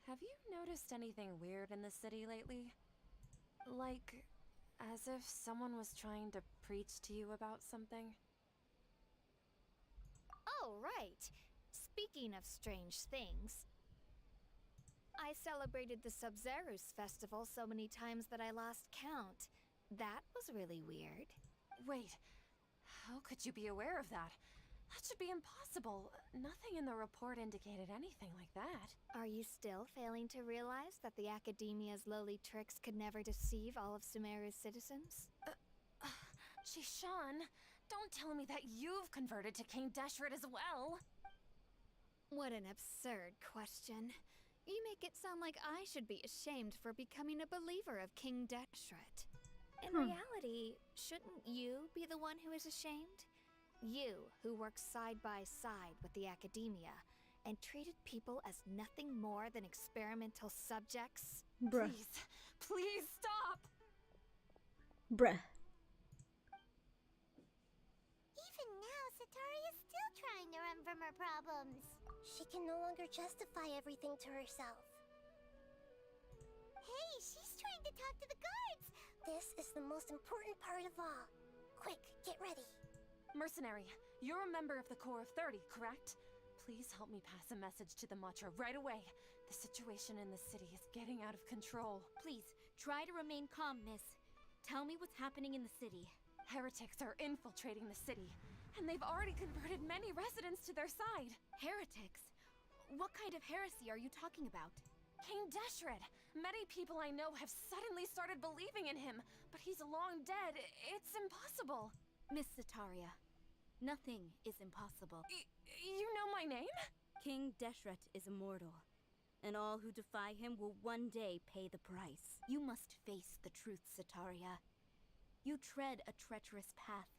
have you noticed anything weird in the city lately? Like, as if someone was trying to preach to you about something? Oh, right. Speaking of strange things, I celebrated the Sub-Zerus festival so many times that I lost count. That was really weird. Wait, how could you be aware of that? That should be impossible. Nothing in the report indicated anything like that. Are you still failing to realize that the Academia's lowly tricks could never deceive all of Sumeru's citizens? Shishan, don't tell me that you've converted to 𝕃𝕀ℕ𝕂𝕗𝕗 as well! What an absurd question. You make it sound like I should be ashamed for becoming a believer of 𝕃𝕀ℕ𝕂𝕗𝕗. In reality, shouldn't you be the one who is ashamed? You, who worked side by side with the Academia and treated people as nothing more than experimental subjects. Bruh. Please stop! Bruh. Even now, Sataria's still trying to run from her problems. She can no longer justify everything to herself. Hey, she's trying to talk to the guards! This is the most important part of all. Quick, get ready. Mercenary, You're a member of the Corps of 30, correct? Please help me pass a message to the Matra right away. The situation in the city is getting out of control. Please, try to remain calm, miss. Tell me what's happening in the city. Heretics are infiltrating the city, and they've already converted many residents to their side. Heretics? What kind of heresy are you talking about? King 𝕸ℎ. Many people I know have suddenly started believing in him, but he's long dead. It's impossible. Miss Sataria, nothing is impossible. You know my name? King 𝕸ℎ is immortal, and all who defy him will one day pay the price. You must face the truth, Sataria. You tread a treacherous path,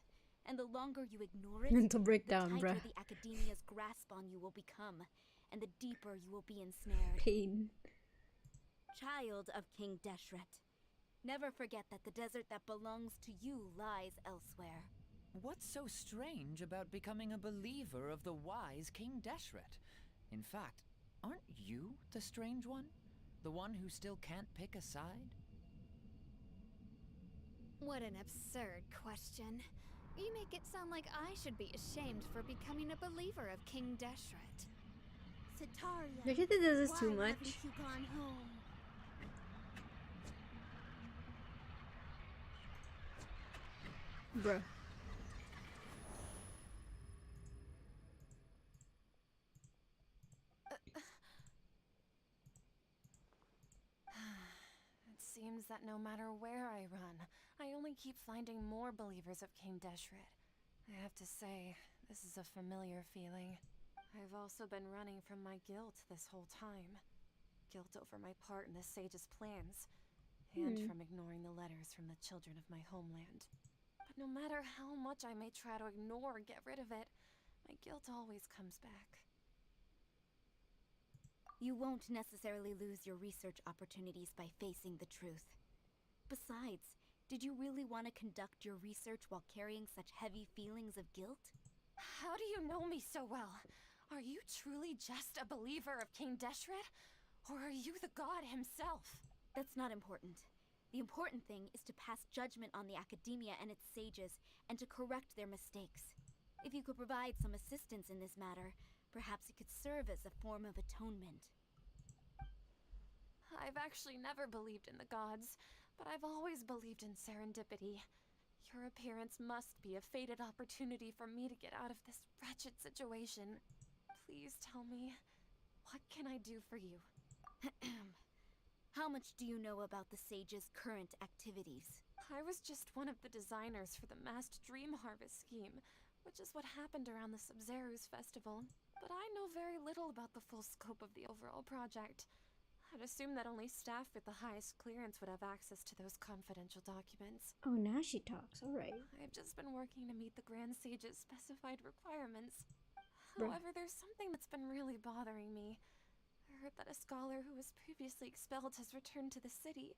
and the longer you ignore it, Mental breakdown, the tighter bruh. the Academia's grasp on you will become, and the deeper you will be ensnared. Pain. Child of King 𝕸ℎ, never forget that the desert that belongs to you lies elsewhere. What's so strange about becoming a believer of the wise King 𝕸ℎ? In fact, aren't you the strange one? The one who still can't pick a side? What an absurd question. You make it sound like I should be ashamed for becoming a believer of King 𝕸ℎ. Sataria, Vegeta does this too why much. haven't you gone home? Bruh. It seems that no matter where I run, I only keep finding more believers of King 𝕸ℎ. I have to say, this is a familiar feeling. I've also been running from my guilt this whole time. Guilt over my part in the sage's plans, and from ignoring the letters from the children of my homeland. But no matter how much I may try to ignore or get rid of it, my guilt always comes back. You won't necessarily lose your research opportunities by facing the truth. Besides, did you really want to conduct your research while carrying such heavy feelings of guilt? How do you know me so well? Are you truly just a believer of King 𝕸ℎ? Or are you the god himself? That's not important. The important thing is to pass judgment on the Academia and its sages, and to correct their mistakes. If you could provide some assistance in this matter, perhaps it could serve as a form of atonement. I've actually never believed in the gods, but I've always believed in serendipity. Your appearance must be a fated opportunity for me to get out of this wretched situation. Please tell me, what can I do for you? How much do you know about the sage's current activities? I was just one of the designers for the masked dream harvest scheme, which is what happened around the Sub-Zero's festival. But I know very little about the full scope of the overall project. I'd assume that only staff with the highest clearance would have access to those confidential documents. Oh, now she talks. Alright. I've just been working to meet the Grand Sage's specified requirements. Bruh. However, there's something that's been really bothering me. I heard that a scholar who was previously expelled has returned to the city,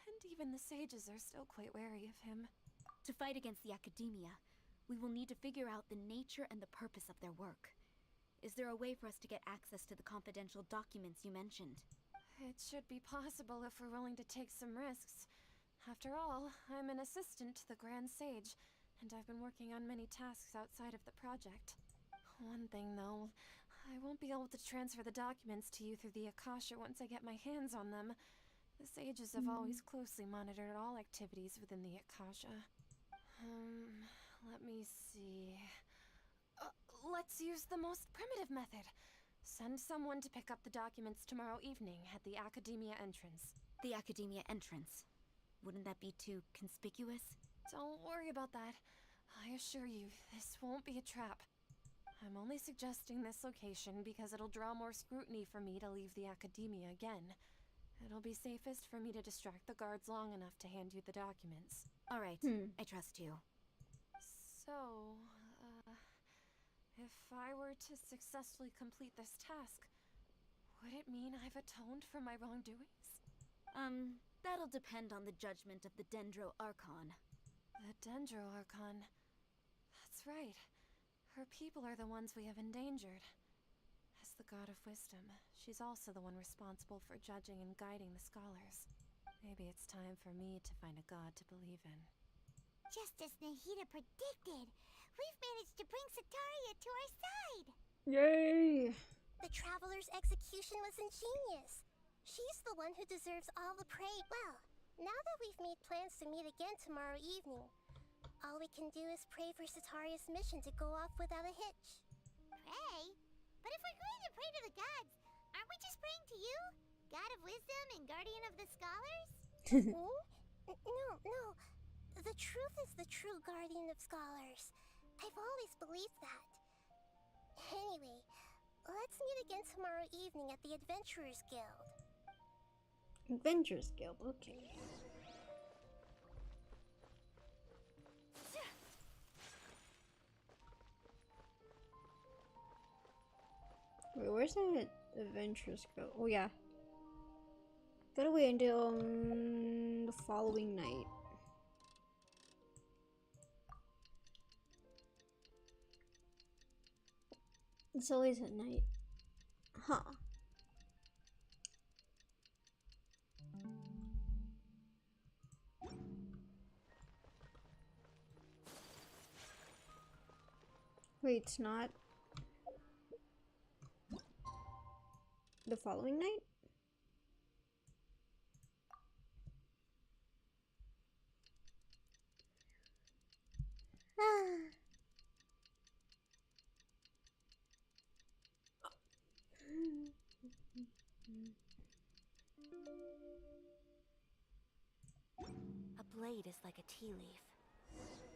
and even the sages are still quite wary of him. To fight against the Academia, we will need to figure out the nature and the purpose of their work. Is there a way for us to get access to the confidential documents you mentioned? It should be possible if we're willing to take some risks. After all, I'm an assistant to the Grand Sage, and I've been working on many tasks outside of the project. One thing, though, I won't be able to transfer the documents to you through the Akasha once I get my hands on them. The sages have always closely monitored all activities within the Akasha. Let me see... let's use the most primitive method. Send someone to pick up the documents tomorrow evening at the Academia entrance. The Academia entrance. Wouldn't that be too conspicuous? Don't worry about that. I assure you, this won't be a trap. I'm only suggesting this location because it'll draw more scrutiny for me to leave the Academia again. It'll be safest for me to distract the guards long enough to hand you the documents. Alright, I trust you. So, if I were to successfully complete this task, would it mean I've atoned for my wrongdoings? That'll depend on the judgment of the 𝕁𝕠𝕟. The 𝕁𝕁𝕟. That's right. Her people are the ones we have endangered. As the god of wisdom, she's also the one responsible for judging and guiding the scholars. Maybe it's time for me to find a god to believe in. Just as 𝕃𝕀 predicted, We've managed to bring Sataria to our side! Yay! The Traveler's execution was ingenious. She's the one who deserves all the praise. Well, now that we've made plans to meet again tomorrow evening, all we can do is pray for Sataria's mission to go off without a hitch. Pray? But if we're going to pray to the gods, aren't we just praying to you? God of wisdom and guardian of the scholars? No. The truth is the true guardian of scholars. I've always believed that. Anyway, let's meet again tomorrow evening at the Adventurers Guild. Adventurers Guild, okay. Wait, where's the Adventurers Guild? Oh yeah. Gotta wait until the following night. It's always at night. Huh. Wait, it's not the following night? A blade is like a tea leaf.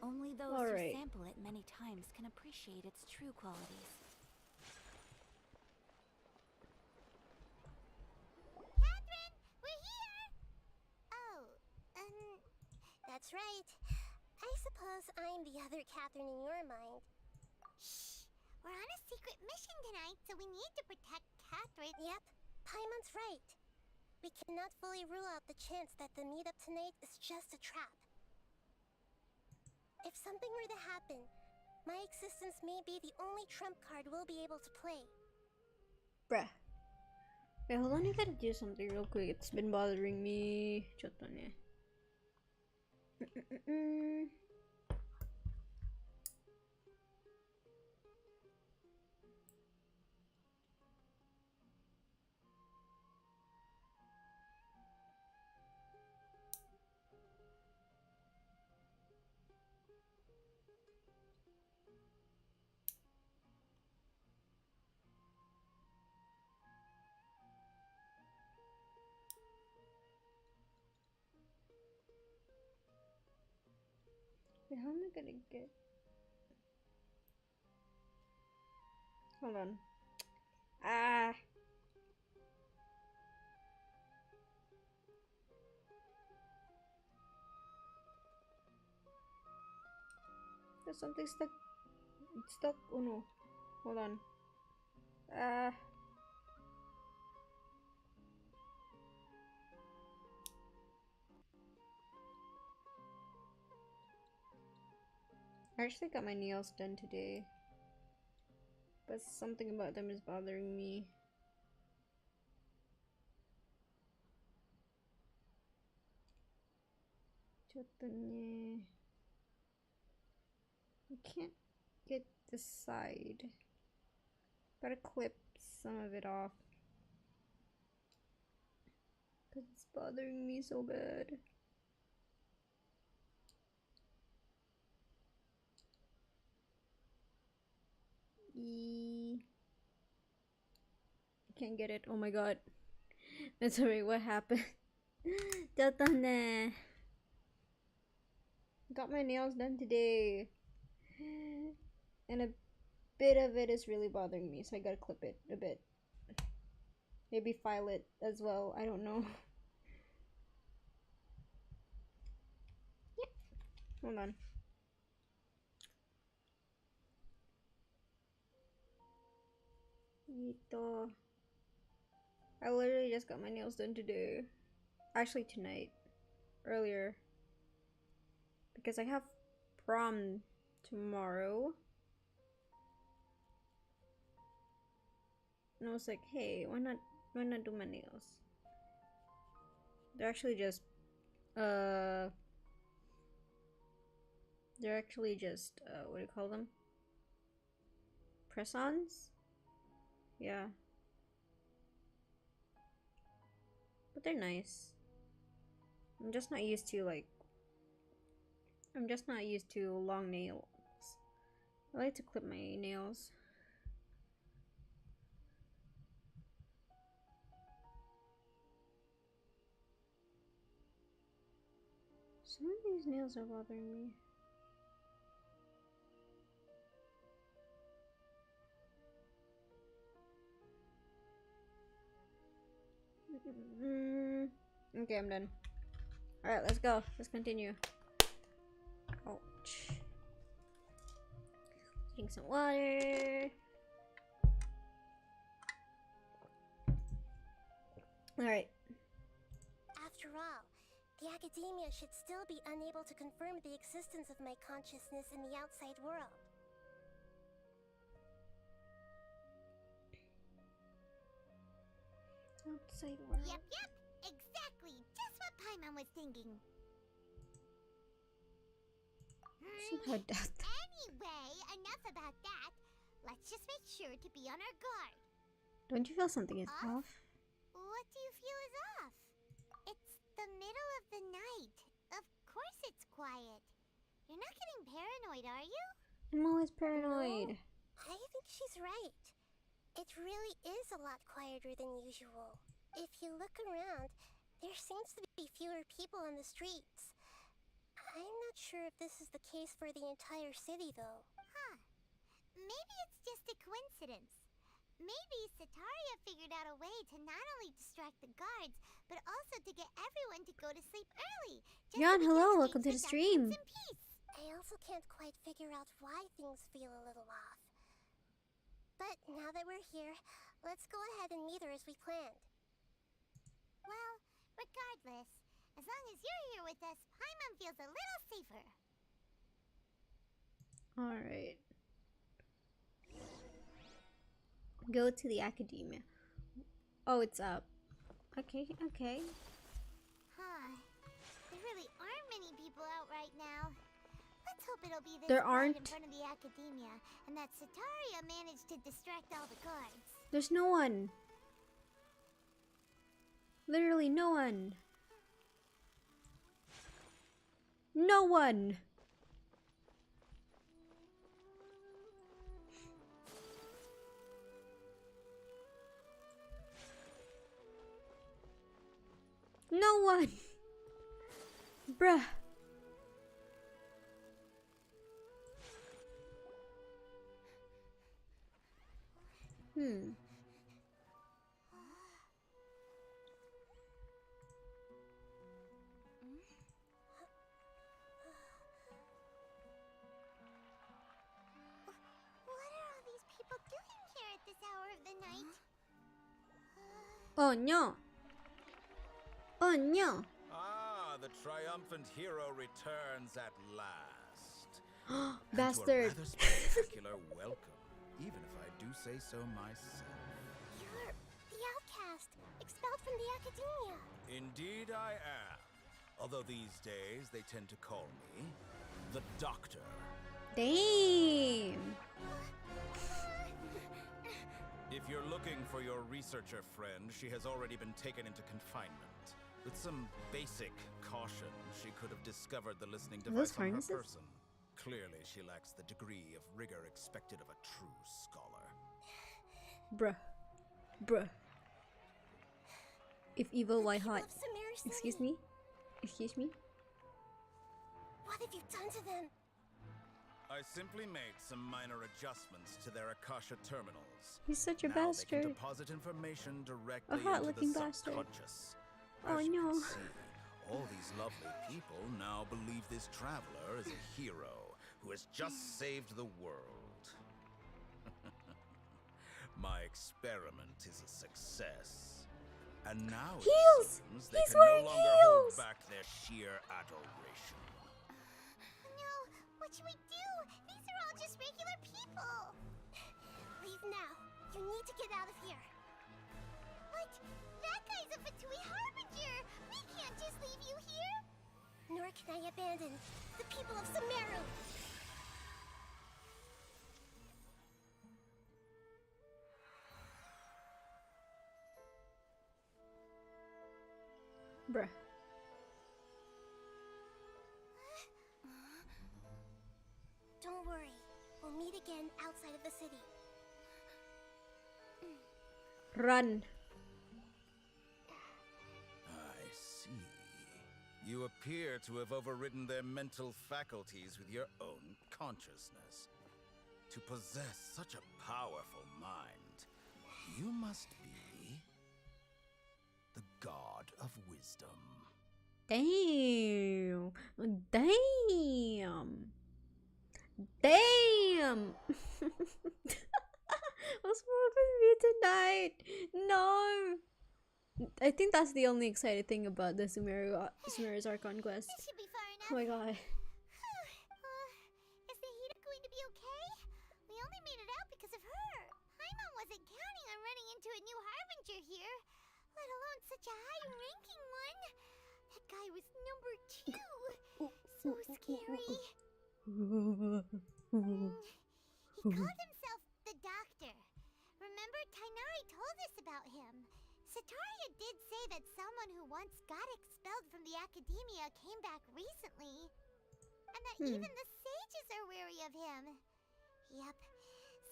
Only those All who right. sample it many times can appreciate its true qualities. Catherine, we're here! Oh, that's right. I suppose I'm the other Catherine in your mind. Shh! We're on a secret mission tonight, so we need to protect Catherine. Yep, Paimon's right. We cannot fully rule out the chance that the meetup tonight is just a trap. If something were to happen, my existence may be the only trump card we'll be able to play. Bruh. Wait, hold on, I gotta do something real quick. It's been bothering me. Wait, how am I gonna get... Hold on. Ah! There's something stuck. It's stuck. Oh no. Hold on. Ah. I actually got my nails done today, but something about them is bothering me. I can't get this side. Gotta clip some of it off, because it's bothering me so bad. I can't get it. Oh my god. That's alright, what happened? Got my nails done today. And a bit of it is really bothering me, so I gotta clip it a bit. Maybe file it as well, I don't know. Yeah. Hold on. Ito. I literally just got my nails done today. Actually tonight. Earlier. Because I have prom tomorrow. And I was like, hey, why not do my nails? They're actually just They're actually just, what do you call them? Press-ons? Yeah. But they're nice. I'm just not used to, like... I'm just not used to long nails. I like to clip my nails. Some of these nails are bothering me. Okay, I'm done. Alright, let's go. Let's continue. Ouch. Drink some water. Alright. After all, the academia should still be unable to confirm the existence of my consciousness in the outside world. Outside world. Yep, exactly. Just what Paimon was thinking. Somehow death. Anyway, enough about that. Let's just make sure to be on our guard. Don't you feel something is off? What do you feel is off? It's the middle of the night. Of course it's quiet. You're not getting paranoid, are you? I'm always paranoid. I think she's right. It really is a lot quieter than usual. If you look around, there seems to be fewer people on the streets. I'm not sure if this is the case for the entire city, though. Huh. Maybe it's just a coincidence. Maybe Sataria figured out a way to not only distract the guards, but also to get everyone to go to sleep early. Jan, hello, welcome to the stream. I also can't quite figure out why things feel a little off. But now that we're here, let's go ahead and meet her as we planned. Well, regardless, as long as you're here with us, Paimon feels a little safer. Alright. Go to the academia. Oh, it's up. Okay. Huh. There really aren't many people out right now. Let's hope it'll be this There crowd aren't? in front of the academia, and that Sataria managed to distract all the guards. There's no one. Literally no one. No one. No one. Bruh. What are all these people doing here at this hour of the night? Oh no. Oh no. Ah, the triumphant hero returns at last. Bastard. And to a rather spectacular welcome, even if I do say so myself. You're the outcast, expelled from the academia. Indeed I am. Although these days they tend to call me the Doctor. Damn. If you're looking for your researcher friend, she has already been taken into confinement. With some basic caution, she could have discovered the listening device on her person. Clearly, she lacks the degree of rigor expected of a true scholar. Bruh. If evil, why hot? Sumeru Excuse City. me? Excuse me? What have you done to them? I simply made some minor adjustments to their Akasha terminals. He's such a Now they bastard. can deposit information directly into hot-looking the bastard. subconscious. Oh As you no. can see, all these lovely people now believe this traveler is a hero who has just saved the world. My experiment is a success. And now it Heels! seems they He's can no wearing longer heels! hold back their sheer adoration. No, what should we do? These are all just regular people. Leave now. You need to get out of here. What? That guy's a Vtuber harbinger. We can't just leave you here. Nor nor can I abandon the people of Sumeru. Bruh. Don't worry. We'll meet again outside of the city. Run. I see. You appear to have overridden their mental faculties with your own consciousness. To possess such a powerful mind, you must be the god of wisdom. Damn. Damn. Damn. What's wrong with me tonight? No. I think that's the only exciting thing about the Sumeru's Archon quest. This should be far enough. Oh my god. Is Nahida going to be okay? We only made it out because of her. Paimon wasn't counting on running into a new Harbinger here, let alone such a high-ranking one. That guy was number 2. So scary. He called himself the Doctor. Remember, Tighnari told us about him. Sataria did say that someone who once got expelled from the academia came back recently. And that even the sages are wary of him. Yep.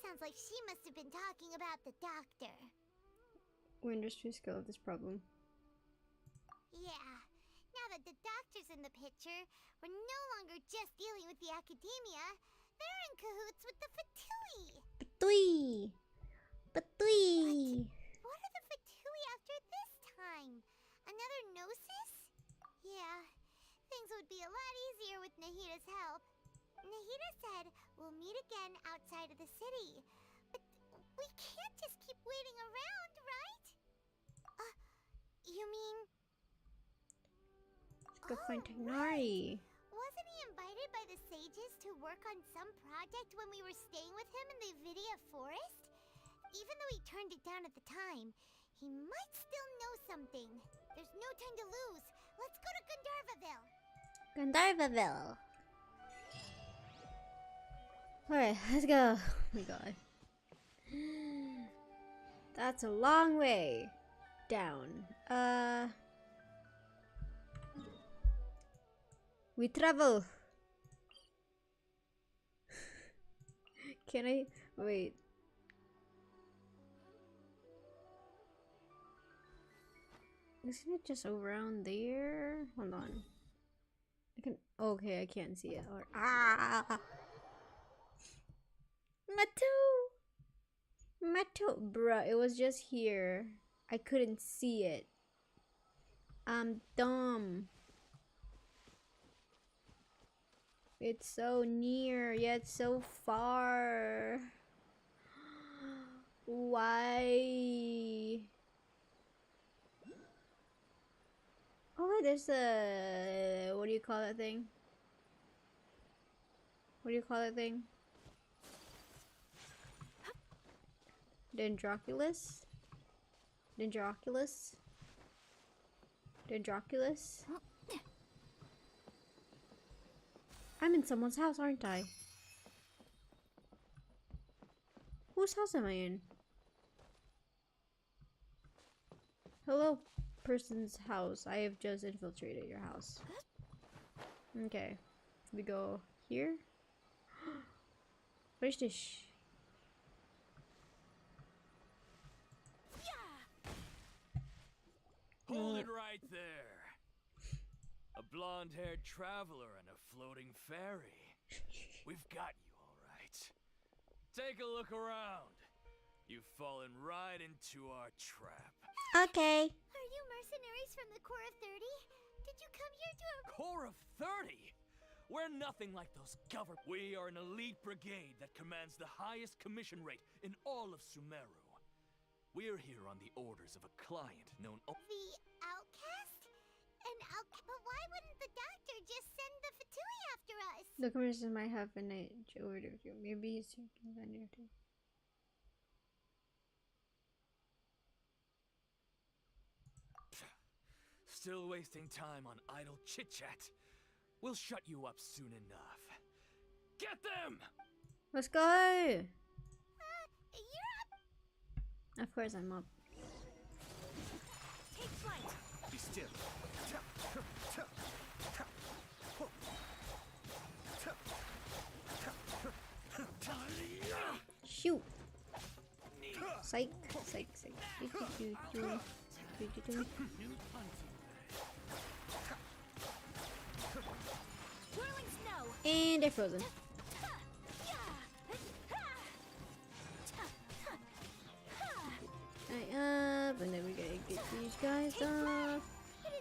Sounds like she must have been talking about the Doctor. We understand the scale of this problem. Yeah. Now that the Doctor's in the picture, we're no longer just dealing with the academia. They're in cahoots with the Vtuber. Vtuber. Vtuber. What are the Vtuber after this time? Another Gnosis? Yeah, things would be a lot easier with Nahida's help. Nahida said we'll meet again outside of the city. But we can't just keep waiting around, right? You mean... Go find Tighnari. Right. Wasn't he invited by the sages to work on some project when we were staying with him in the Vidia forest? Even though he turned it down at the time, he might still know something. There's no time to lose. Let's go to Gandharvaville. Gandharvaville. Alright, let's go. Oh my god. That's a long way down. We travel. Can I wait? Isn't it just around there? Hold on. I can. Okay, I can't see it. Or Matu, bruh. It was just here. I couldn't see it. I'm dumb. It's so near, yet so far. Why? Oh, wait, there's a... What do you call that thing? What do you call that thing? Dendroculus? Dendroculus? Dendroculus? I'm in someone's house, aren't I? Whose house am I in? Hello, person's house. I have just infiltrated your house. Okay. We go here. What is this? Hold it right there. A blonde-haired traveler and a floating fairy. We've got you, all right. Take a look around. You've fallen right into our trap. Okay. Are you mercenaries from the Corps of 30? Did you come here to... Corps of 30? We're nothing like those government. We are an elite brigade that commands the highest commission rate in all of Sumeru. We're here on the orders of a client known... The outcast? But why wouldn't the Doctor just send the Vtuber after us? The commission might have an age over there. Maybe he's thinking that near too. Still wasting time on idle chit-chat. We'll shut you up soon enough. Get them! Let's go! You're up! Of course I'm up. Take flight! Be still. Shoot! Psych, psych, psych. Whirling snow! And they're frozen. Up, and then we gotta get these guys off.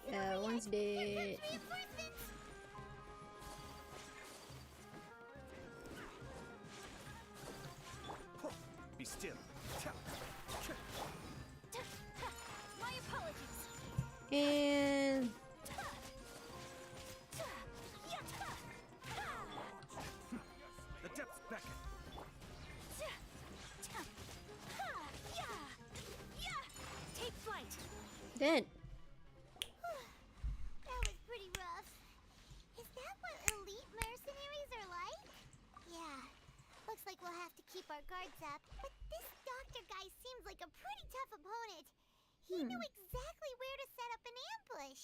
Yeah, one's dead. Be still. My apologies! And The depths beckon. Take flight! dead. That was pretty rough. Is that what elite mercenaries are like? Yeah. Looks like we'll have to keep our guards up. But this doctor guy seems like a pretty tough opponent. He knew exactly where to set up an ambush.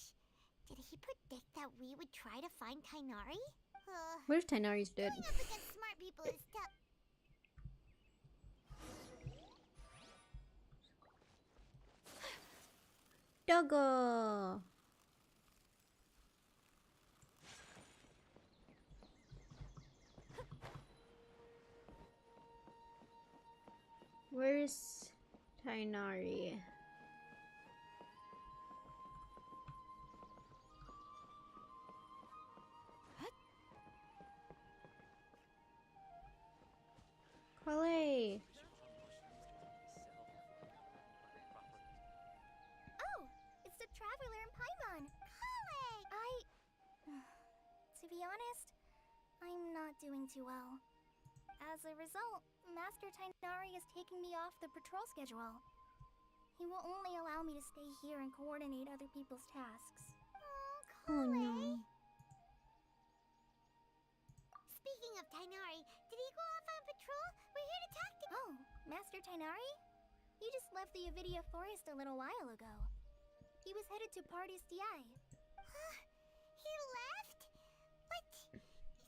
Did he predict that we would try to find Tighnari? What if Tighnari's dead? Going up against smart people is tough. Doggo! Where's Tighnari? Quale! Oh, it's the traveler in Paimon. Colleague! To be honest, I'm not doing too well. As a result, Master Tighnari is taking me off the patrol schedule. He will only allow me to stay here and coordinate other people's tasks. Oh no. Speaking of Tighnari, did he go off on patrol? We're here to talk to— Oh, Master Tighnari? He just left the Avidia forest a little while ago. He was headed to Party's DI. He left? But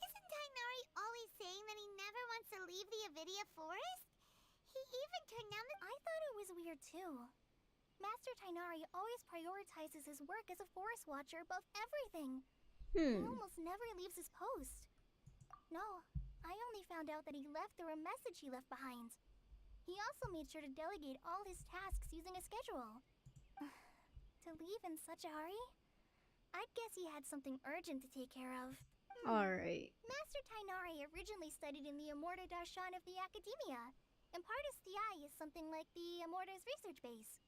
isn't Tighnari always saying that he never wants to leave the Avidia forest? He even turned down the— I thought it was weird too. Master Tighnari always prioritizes his work as a forest watcher above everything. He almost never leaves his post. No, I only found out that he left through a message he left behind. He also made sure to delegate all his tasks using a schedule. To leave in such a hurry? I'd guess he had something urgent to take care of. Alright. Master Tighnari originally studied in the 𝕂𝕟ℚ𝕒 of the Academia, and Partis DI is something like the 𝕂𝕟's research base.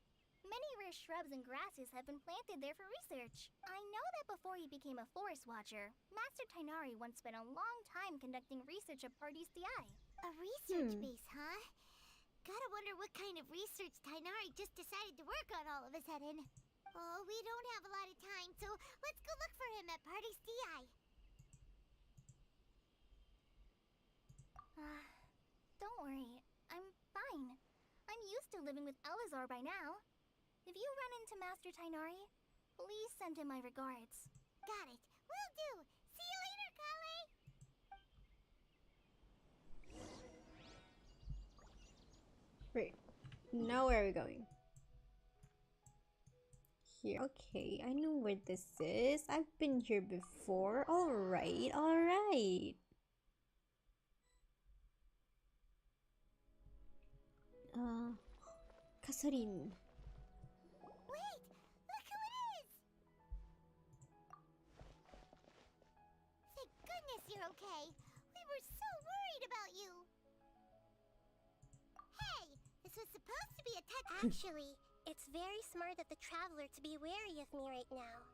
Many rare shrubs and grasses have been planted there for research. I know that before he became a forest watcher, Master Tighnari once spent a long time conducting research at Partis DI. A research base, huh? Gotta wonder what kind of research Tighnari just decided to work on all of a sudden. Oh, we don't have a lot of time, so let's go look for him at Partis DI. Don't worry, I'm fine. I'm used to living with Eleazar by now. If you run into Master Tighnari, please send him my regards. Got it. Will do. See you later, Kale. Great. Now where are we going? Here. Okay, I know where this is. I've been here before. Alright, alright. Kasarin. Wait! Look who it is! Thank goodness you're okay. We were so worried about you. Hey! This was supposed to be a test. Actually, it's very smart of the traveler to be wary of me right now.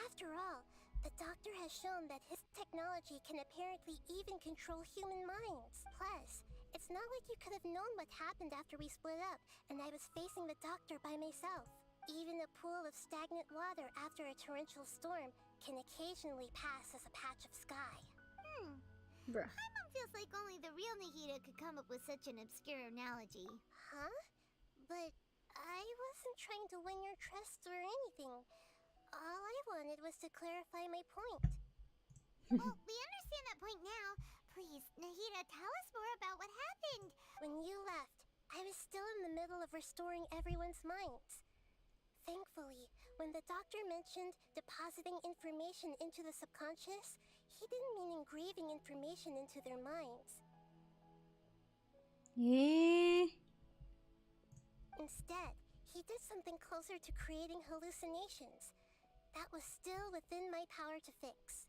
After all, the doctor has shown that his technology can apparently even control human minds. Plus, it's not like you could have known what happened after we split up and I was facing the doctor by myself. Even a pool of stagnant water after a torrential storm can occasionally pass as a patch of sky. Bruh. My mom feels like only the real 𝕃𝕀 could come up with such an obscure analogy. Huh? But I wasn't trying to win your trust or anything. All I wanted was to clarify my point. Well, we understand that point now. Please, 𝕃𝕀, tell us more about what happened. When you left, I was still in the middle of restoring everyone's minds. Thankfully, when the doctor mentioned depositing information into the subconscious, he didn't mean engraving information into their minds. Yeah. Instead, he did something closer to creating hallucinations. That was still within my power to fix.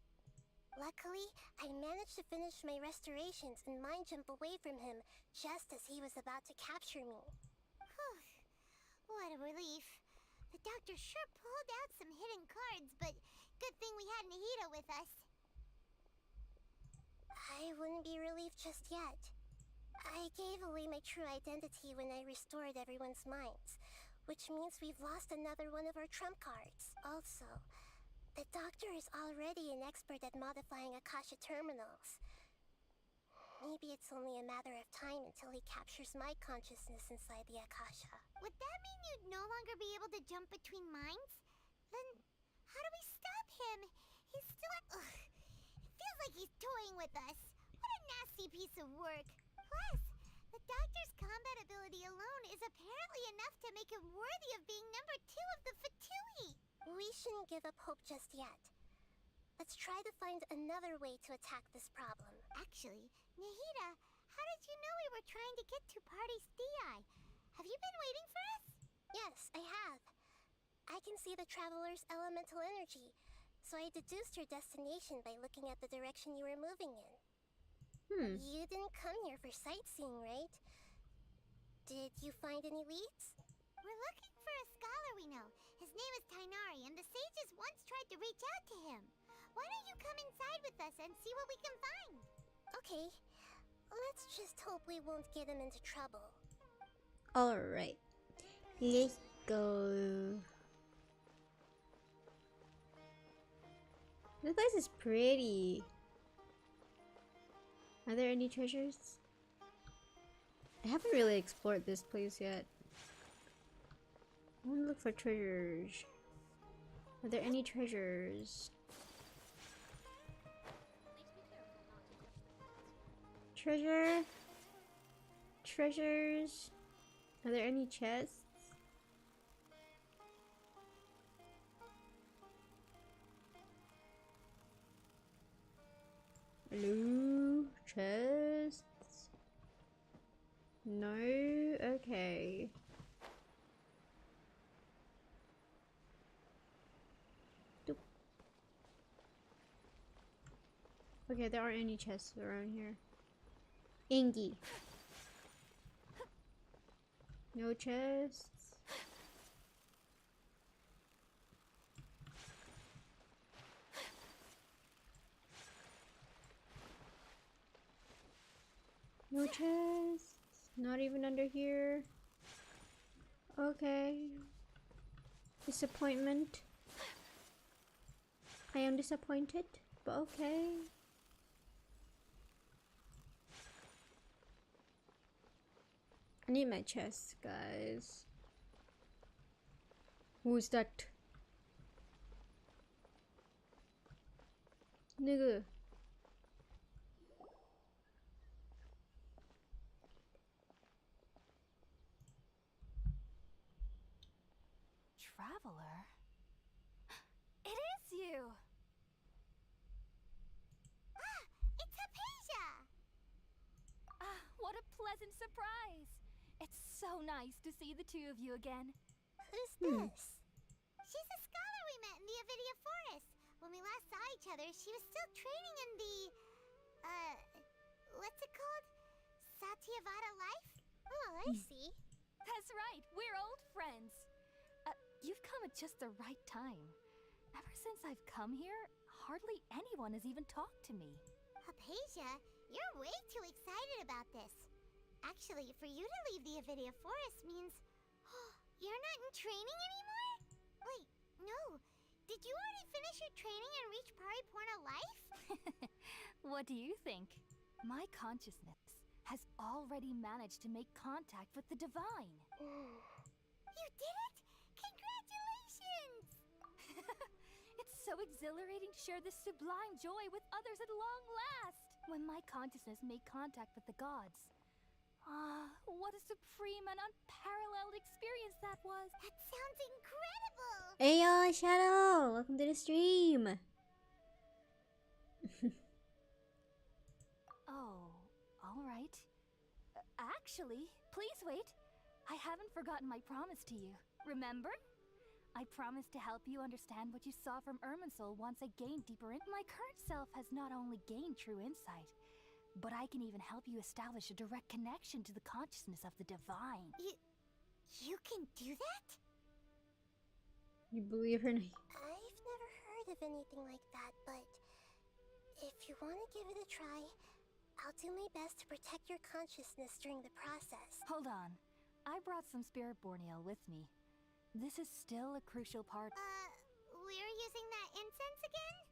Luckily, I managed to finish my restorations and mind jump away from him just as he was about to capture me. Whew. What a relief. The doctor sure pulled out some hidden cards, but good thing we had 𝕃𝕀 with us. I wouldn't be relieved just yet. I gave away my true identity when I restored everyone's minds, which means we've lost another one of our trump cards. Also, the doctor is already an expert at modifying Akasha terminals. Maybe it's only a matter of time until he captures my consciousness inside the Akasha. Would that mean you'd no longer be able to jump between minds? Then how do we stop him? He's still... Ugh. It feels like he's toying with us. What a nasty piece of work. Plus, the doctor's combat ability alone is apparently enough to make him worthy of being number 2 of the Vtuber. We shouldn't give up hope just yet. Let's try to find another way to attack this problem. Actually, 𝕃𝕀, how did you know we were trying to get to Party's DI? Have you been waiting for us? Yes, I have. I can see the traveler's elemental energy, so I deduced your destination by looking at the direction you were moving in. You didn't come here for sightseeing, right? Did you find any leads? We're looking for a scholar we know. His name is Tighnari, and the sages once tried to reach out to him. Why don't you come inside with us and see what we can find? Okay. Let's just hope we won't get him into trouble. Alright. Let's go. This place is pretty. Are there any treasures? I haven't really explored this place yet. I want to look for treasures. Are there any treasures? Treasure? Treasures? Are there any chests? Hello? Chests? No? Okay. Doop. Okay, there aren't any chests around here. Ingy. No chests. No chests. Not even under here. Okay. Disappointment. I am disappointed, but okay. I need my chest, guys. Who's that? Nigga. Traveler? It is you! Ah, it's 𝕃𝕀! Ah, what a pleasant surprise! It's so nice to see the two of you again. Who's this? She's a scholar we met in the 𝕃𝕀 forest. When we last saw each other, she was still training in the... what's it called? Satyavada life? Oh, I see. That's right, we're old friends. You've come at just the right time. Ever since I've come here, hardly anyone has even talked to me. 𝕃𝕀, you're way too excited about this. Actually, for you to leave the 𝕃𝕀 forest means... you're not in training anymore? No. Did you already finish your training and reach Pariporna life? What do you think? My consciousness has already managed to make contact with the divine. You did it? Congratulations! It's so exhilarating to share this sublime joy with others at long last. When my consciousness made contact with the gods. What a supreme and unparalleled experience that was. That sounds incredible! Hey yo, Shadow! Welcome to the stream! Oh, alright. Actually, please wait. I haven't forgotten my promise to you. Remember? I promised to help you understand what you saw from 𝕰𝕰𝕣𝕉 once I gained deeper in. My current self has not only gained true insight, but I can even help you establish a direct connection to the consciousness of the divine. You can do that? You believe her? I've never heard of anything like that, but if you want to give it a try, I'll do my best to protect your consciousness during the process. Hold on. I brought some spirit 𝕊𝕉𝕉 with me. This is still a crucial part. We're using that incense again?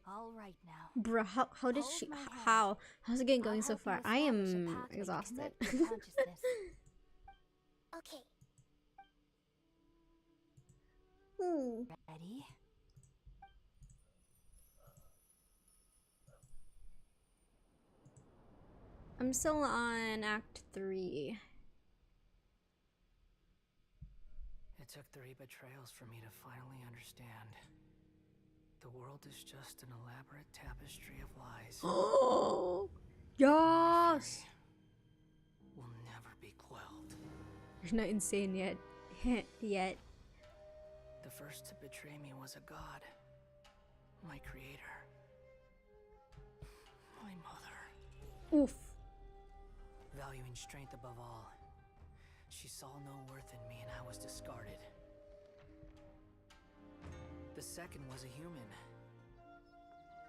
All right now. Bruh, how did she? How's the game going so far? I am exhausted. Okay. Ready? I'm still on Act 3. It took 3 betrayals for me to finally understand. The world is just an elaborate tapestry of lies. Oh, yes! Will never be quelled. You're not insane yet. Yet. The first to betray me was a god. My creator. My mother. Oof. Valuing strength above all, she saw no worth in me and I was discarded. The second was a human.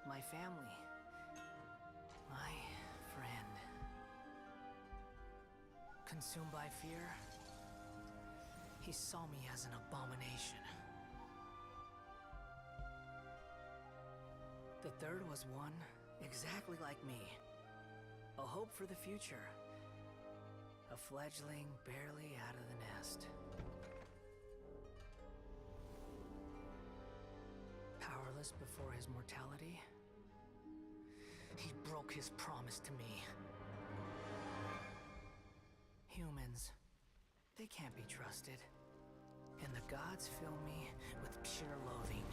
My family. My friend. Consumed by fear, he saw me as an abomination. The third was one exactly like me. A hope for the future. A fledgling barely out of the nest. Powerless before his mortality, he broke his promise to me. Humans, they can't be trusted. And the gods fill me with pure loathing.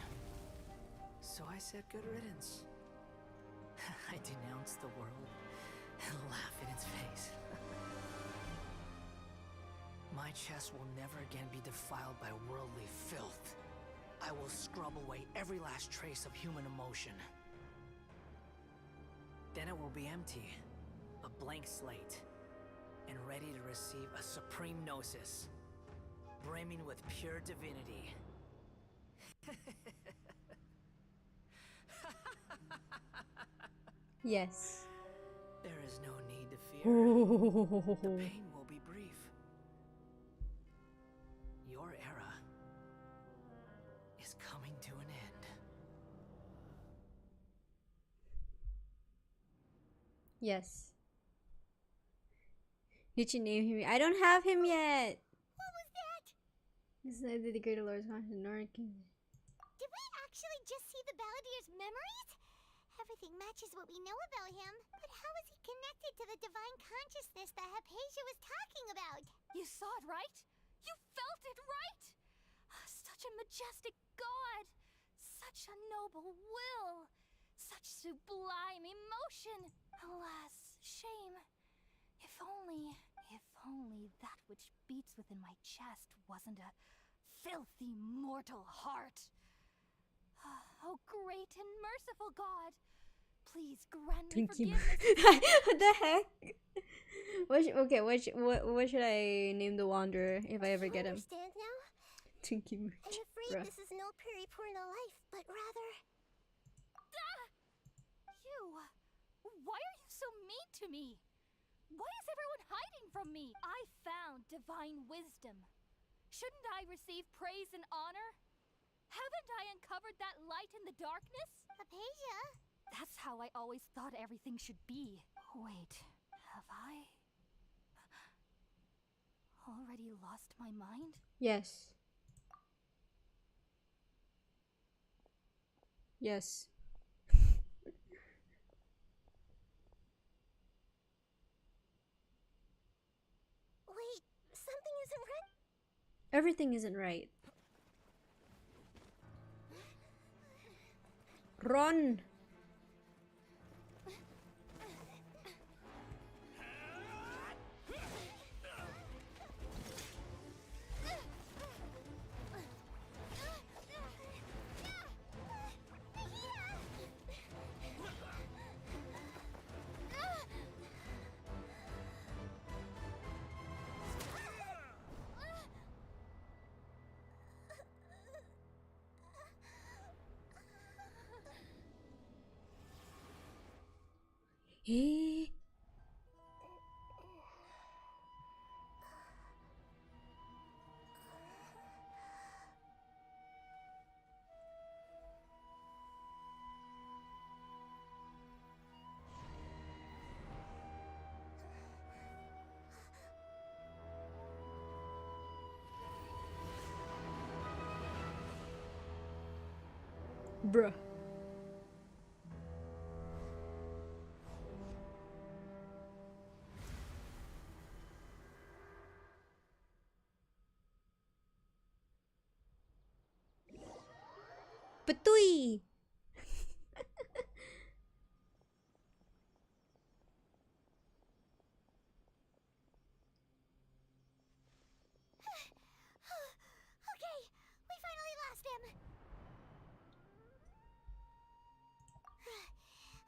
So I said good riddance. I denounced the world and laugh in its face. My chest will never again be defiled by worldly filth. I will scrub away every last trace of human emotion. Then it will be empty, a blank slate, and ready to receive a supreme gnosis, brimming with pure divinity. Yes. There is no need to fear. The pain will be brief. Your era is coming to an end. Yes. Did you name him? I don't have him yet. What was that? This is neither the greater Lord's conscience nor king. Did we actually just see the Balladier's memories? Everything matches what we know about him, but how is he connected to the divine consciousness that 𝕃𝕀𝕕𝕂 was talking about? You saw it, right? You felt it, right? Such a majestic god! Such a noble will! Such sublime emotion! Alas, shame. If only that which beats within my chest wasn't a filthy mortal heart. Oh, great and merciful God, please grant me forgiveness. What the heck? What should I name the Wanderer if I ever get him? Understand now? Tinky Mooch. I'm afraid this is no Pariporna life, but rather... You! Why are you so mean to me? Why is everyone hiding from me? I found divine wisdom. Shouldn't I receive praise and honor? Haven't I uncovered that light in the darkness? Hypatia? That's how I always thought everything should be. Wait, have I already lost my mind? Yes. Yes. Wait, something isn't right. Everything isn't right. Run! Eh? Bruh. Betuy! Okay, we finally lost him.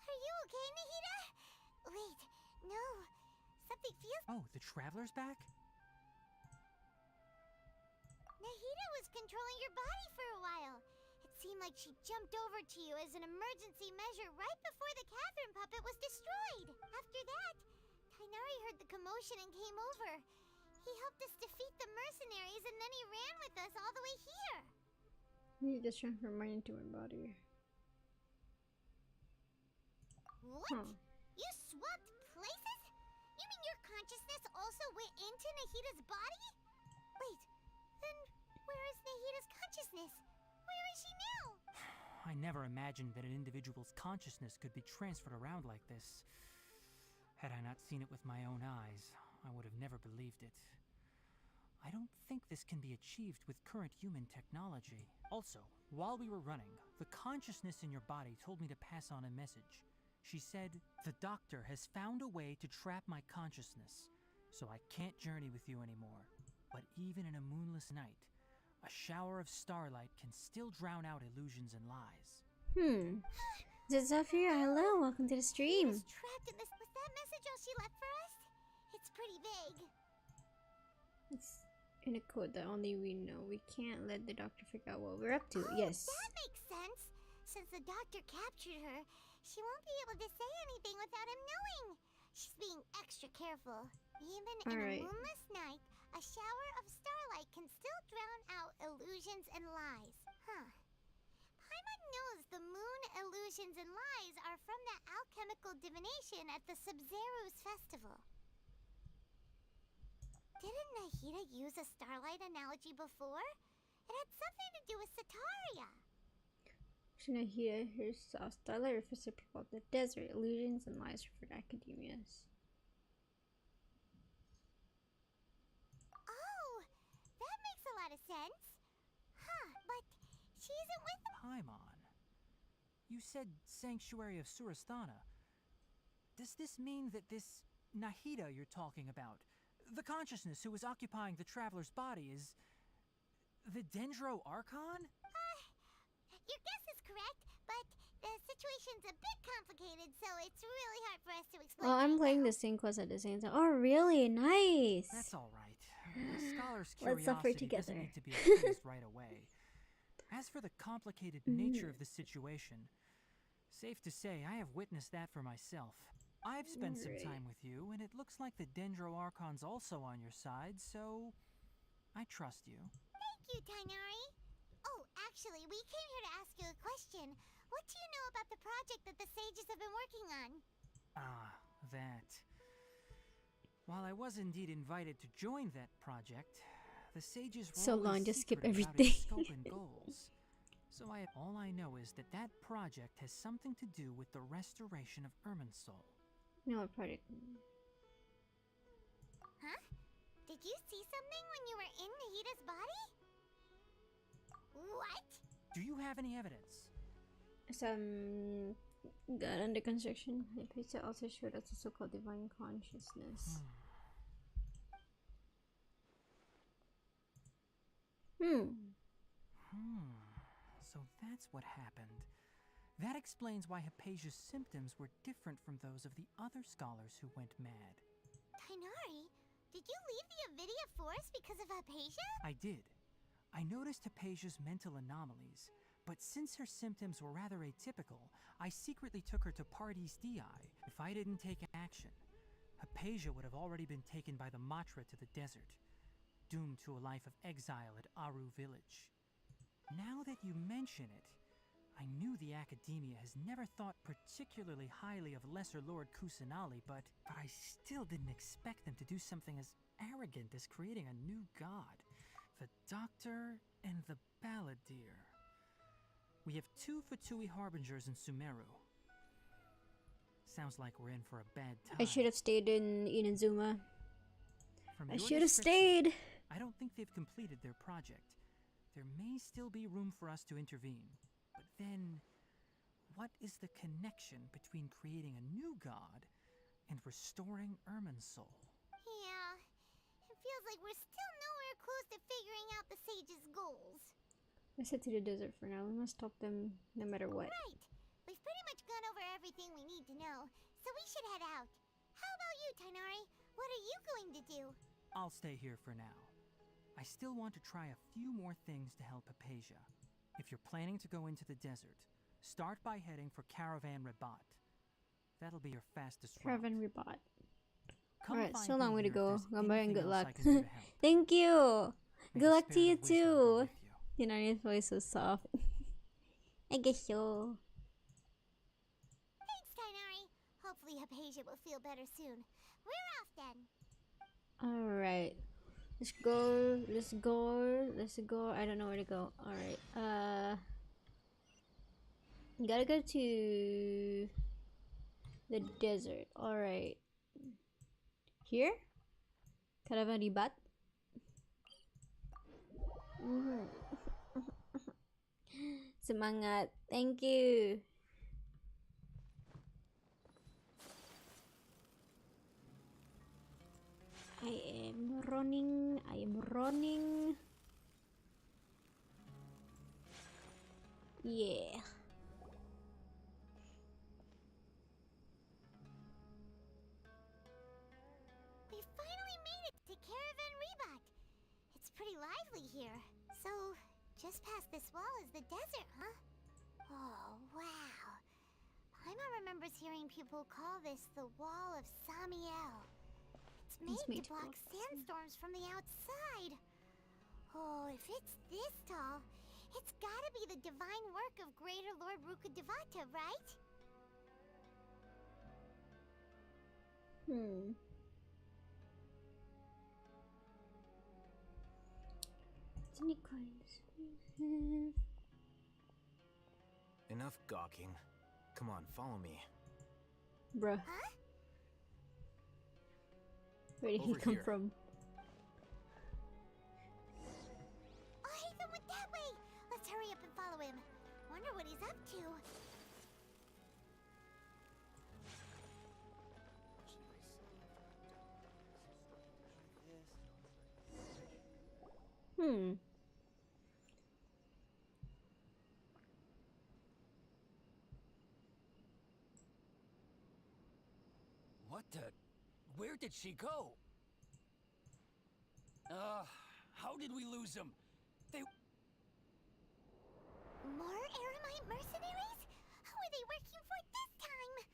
Are you okay, Nahida? Wait, no. Something feels... Oh, the Traveler's back? Nahida was controlling your body for a while. It seemed like she jumped over to you as an emergency measure right before the Catherine puppet was destroyed. After that, Tighnari heard the commotion and came over. He helped us defeat the mercenaries and then he ran with us all the way here. I need to transfer mine into my body. What? Huh. You swapped places? You mean your consciousness also went into Nahida's body? Wait, then where is Nahida's consciousness? Where is she now? I never imagined that an individual's consciousness could be transferred around like this. Had I not seen it with my own eyes, I would have never believed it. I don't think this can be achieved with current human technology. Also, while we were running, the consciousness in your body told me to pass on a message. She said, "The doctor has found a way to trap my consciousness, so I can't journey with you anymore. But even in a moonless night, a shower of starlight can still drown out illusions and lies." Zafira, hello, welcome to the stream. He was trapped in this. Was that message all she left for us? It's pretty vague. It's in a code that only we know. We can't let the doctor figure out what we're up to. Yes. That makes sense. Since the doctor captured her, she won't be able to say anything without him knowing. She's being extra careful. Even in a moonless night, a shower of starlight can still drown out illusions and lies. Huh. Paimon knows the moon illusions and lies are from the alchemical divination at the Sub-Zeru's festival. Didn't Nahida use a starlight analogy before? It had something to do with Sataria. Nahida herself, starlight refers to people of the desert, illusions and lies refer to academias. Oh, that makes a lot of sense. Huh, but she isn't with them. Paimon, you said Sanctuary of Surasthana. Does this mean that this Nahida you're talking about, the consciousness who is occupying the traveler's body, is the 𝕁𝕁𝕁𝕁? Your guess is correct, but the situation's a bit complicated, so it's really hard for us to explain. Oh, I'm playing the same quest at the same time. Oh, really? Nice. That's all right. The scholar's Let's suffer curiosity together. doesn't need to be appeased right away. As for the complicated nature of the situation, safe to say I have witnessed that for myself. I've spent some time with you, and it looks like the 𝕁𝕁𝕁𝕁's also on your side, so I trust you. Thank you, Tighnari. Oh, actually, Actually, we came here to ask you a question. What do you know about the project that the sages have been working on? Ah, that. While I was indeed invited to join that project, the sages were So long, always just skip secretive about everything. its scope and goals. So all I know is that that project has something to do with the restoration of ℕ𝕒𝕒𝕣𝕒. No project. Huh? Did you see something when you were in Nahita's body? What? Do you have any evidence? Some god under construction. The picture also showed us a so-called divine consciousness. So that's what happened. That explains why Hypatia's symptoms were different from those of the other scholars who went mad. Tighnari, did you leave the Avidia Forest because of Hypatia? I did. I noticed Hypatia's mental anomalies, but since her symptoms were rather atypical, I secretly took her to Pardes Dii. If I didn't take action, Hypatia would have already been taken by the Matra to the desert, doomed to a life of exile at Aaru village. Now that you mention it, I knew the academia has never thought particularly highly of Lesser Lord Kusanali, but I still didn't expect them to do something as arrogant as creating a new god. The Doctor and the Balladeer. We have 2 Fatui Harbingers in Sumeru. Sounds like we're in for a bad time. I should have stayed in Inazuma. From I your should have description, stayed. I don't think they've completed their project. There may still be room for us to intervene. But then, what is the connection between creating a new god and restoring ℕ𝕒𝕒𝕣𝕒? Yeah, it feels like we're still nowhere close to figuring out the sages' goals. Let's head to the desert for now. We must stop them no matter what. Right. We've pretty much gone over everything we need to know, so we should head out. How about you, Tighnari? What are you going to do? I'll stay here for now. I still want to try a few more things to help Hypatia. If you're planning to go into the desert, start by heading for Caravan Rabat. That'll be your fastest route. Caravan Rabat. Come Alright, find so long me way to here if go. there's Gambar and anything good else luck. I can do to help. Thank you. May Good the luck to spirit you of wisdom go too. with you. You know, his voice was soft. I guess so. Thanks, Tighnari. Hopefully Hypatia will feel better soon. We're off then. Alright. Let's go. Let's go. Let's go. I don't know where to go. Alright. Gotta go to the desert. Alright. Here? Caravan Rabat. Semangat. Thank you. I am running. I am running. Yeah. We finally made it to Caravan Rabat. It's pretty lively here. So, just past this wall is the desert, huh? Oh, wow. Paimon remembers hearing people call this the Wall of Samiel. It's made to block sandstorms from the outside. Oh, if it's this tall, it's gotta be the divine work of Greater Lord Rukkhadevata, right? Any coins? Enough gawking. Come on, follow me. Bruh. Huh? Where did he Over come here. from? Oh, Haven went that way! Let's hurry up and follow him. Wonder what he's up to. What the? Where did she go? How did we lose them? More Eremite mercenaries? Who are they working for this time?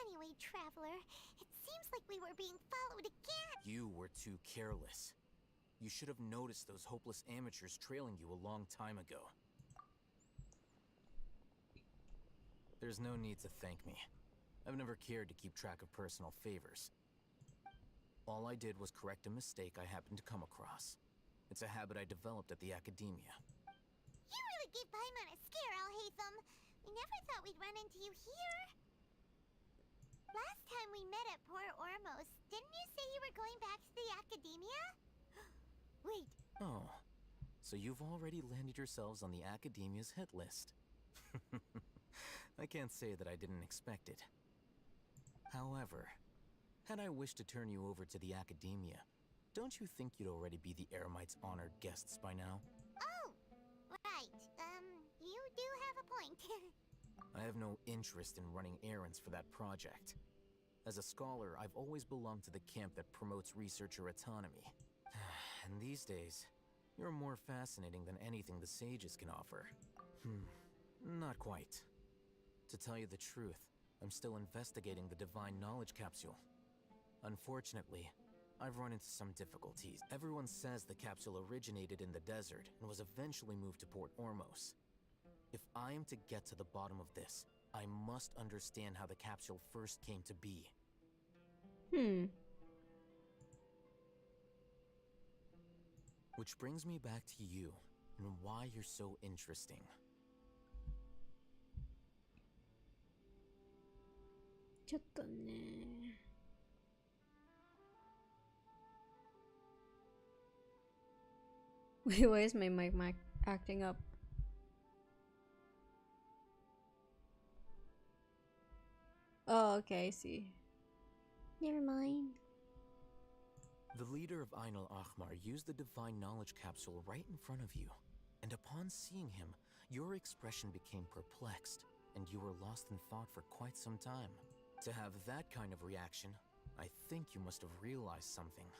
Anyway, Traveler, it seems like we were being followed again. You were too careless. You should have noticed those hopeless amateurs trailing you a long time ago. There's no need to thank me. I've never cared to keep track of personal favors. All I did was correct a mistake I happened to come across. It's a habit I developed at the academia. You really gave Paimon a scare, 𝕖𝕣𝕐𝕐. We never thought we'd run into you here. Last time we met at Port Ormos, didn't you say you were going back to the academia? Wait. Oh, so you've already landed yourselves on the academia's hit list. I can't say that I didn't expect it. However, had I wished to turn you over to the academia, don't you think you'd already be the Eremite's honored guests by now? Oh, right. You do have a point. I have no interest in running errands for that project. As a scholar, I've always belonged to the camp that promotes researcher autonomy. And these days, you're more fascinating than anything the sages can offer. Not quite. To tell you the truth, I'm still investigating the divine knowledge capsule. Unfortunately, I've run into some difficulties. Everyone says the capsule originated in the desert and was eventually moved to Port Ormos. If I am to get to the bottom of this, I must understand how the capsule first came to be. Which brings me back to you and why you're so interesting. Wait, why is my mic acting up? Oh, okay, I see. Never mind. The leader of 𝕂𝕟𝕂𝕟 used the divine knowledge capsule right in front of you, and upon seeing him, your expression became perplexed, and you were lost in thought for quite some time. To have that kind of reaction, I think you must have realized something.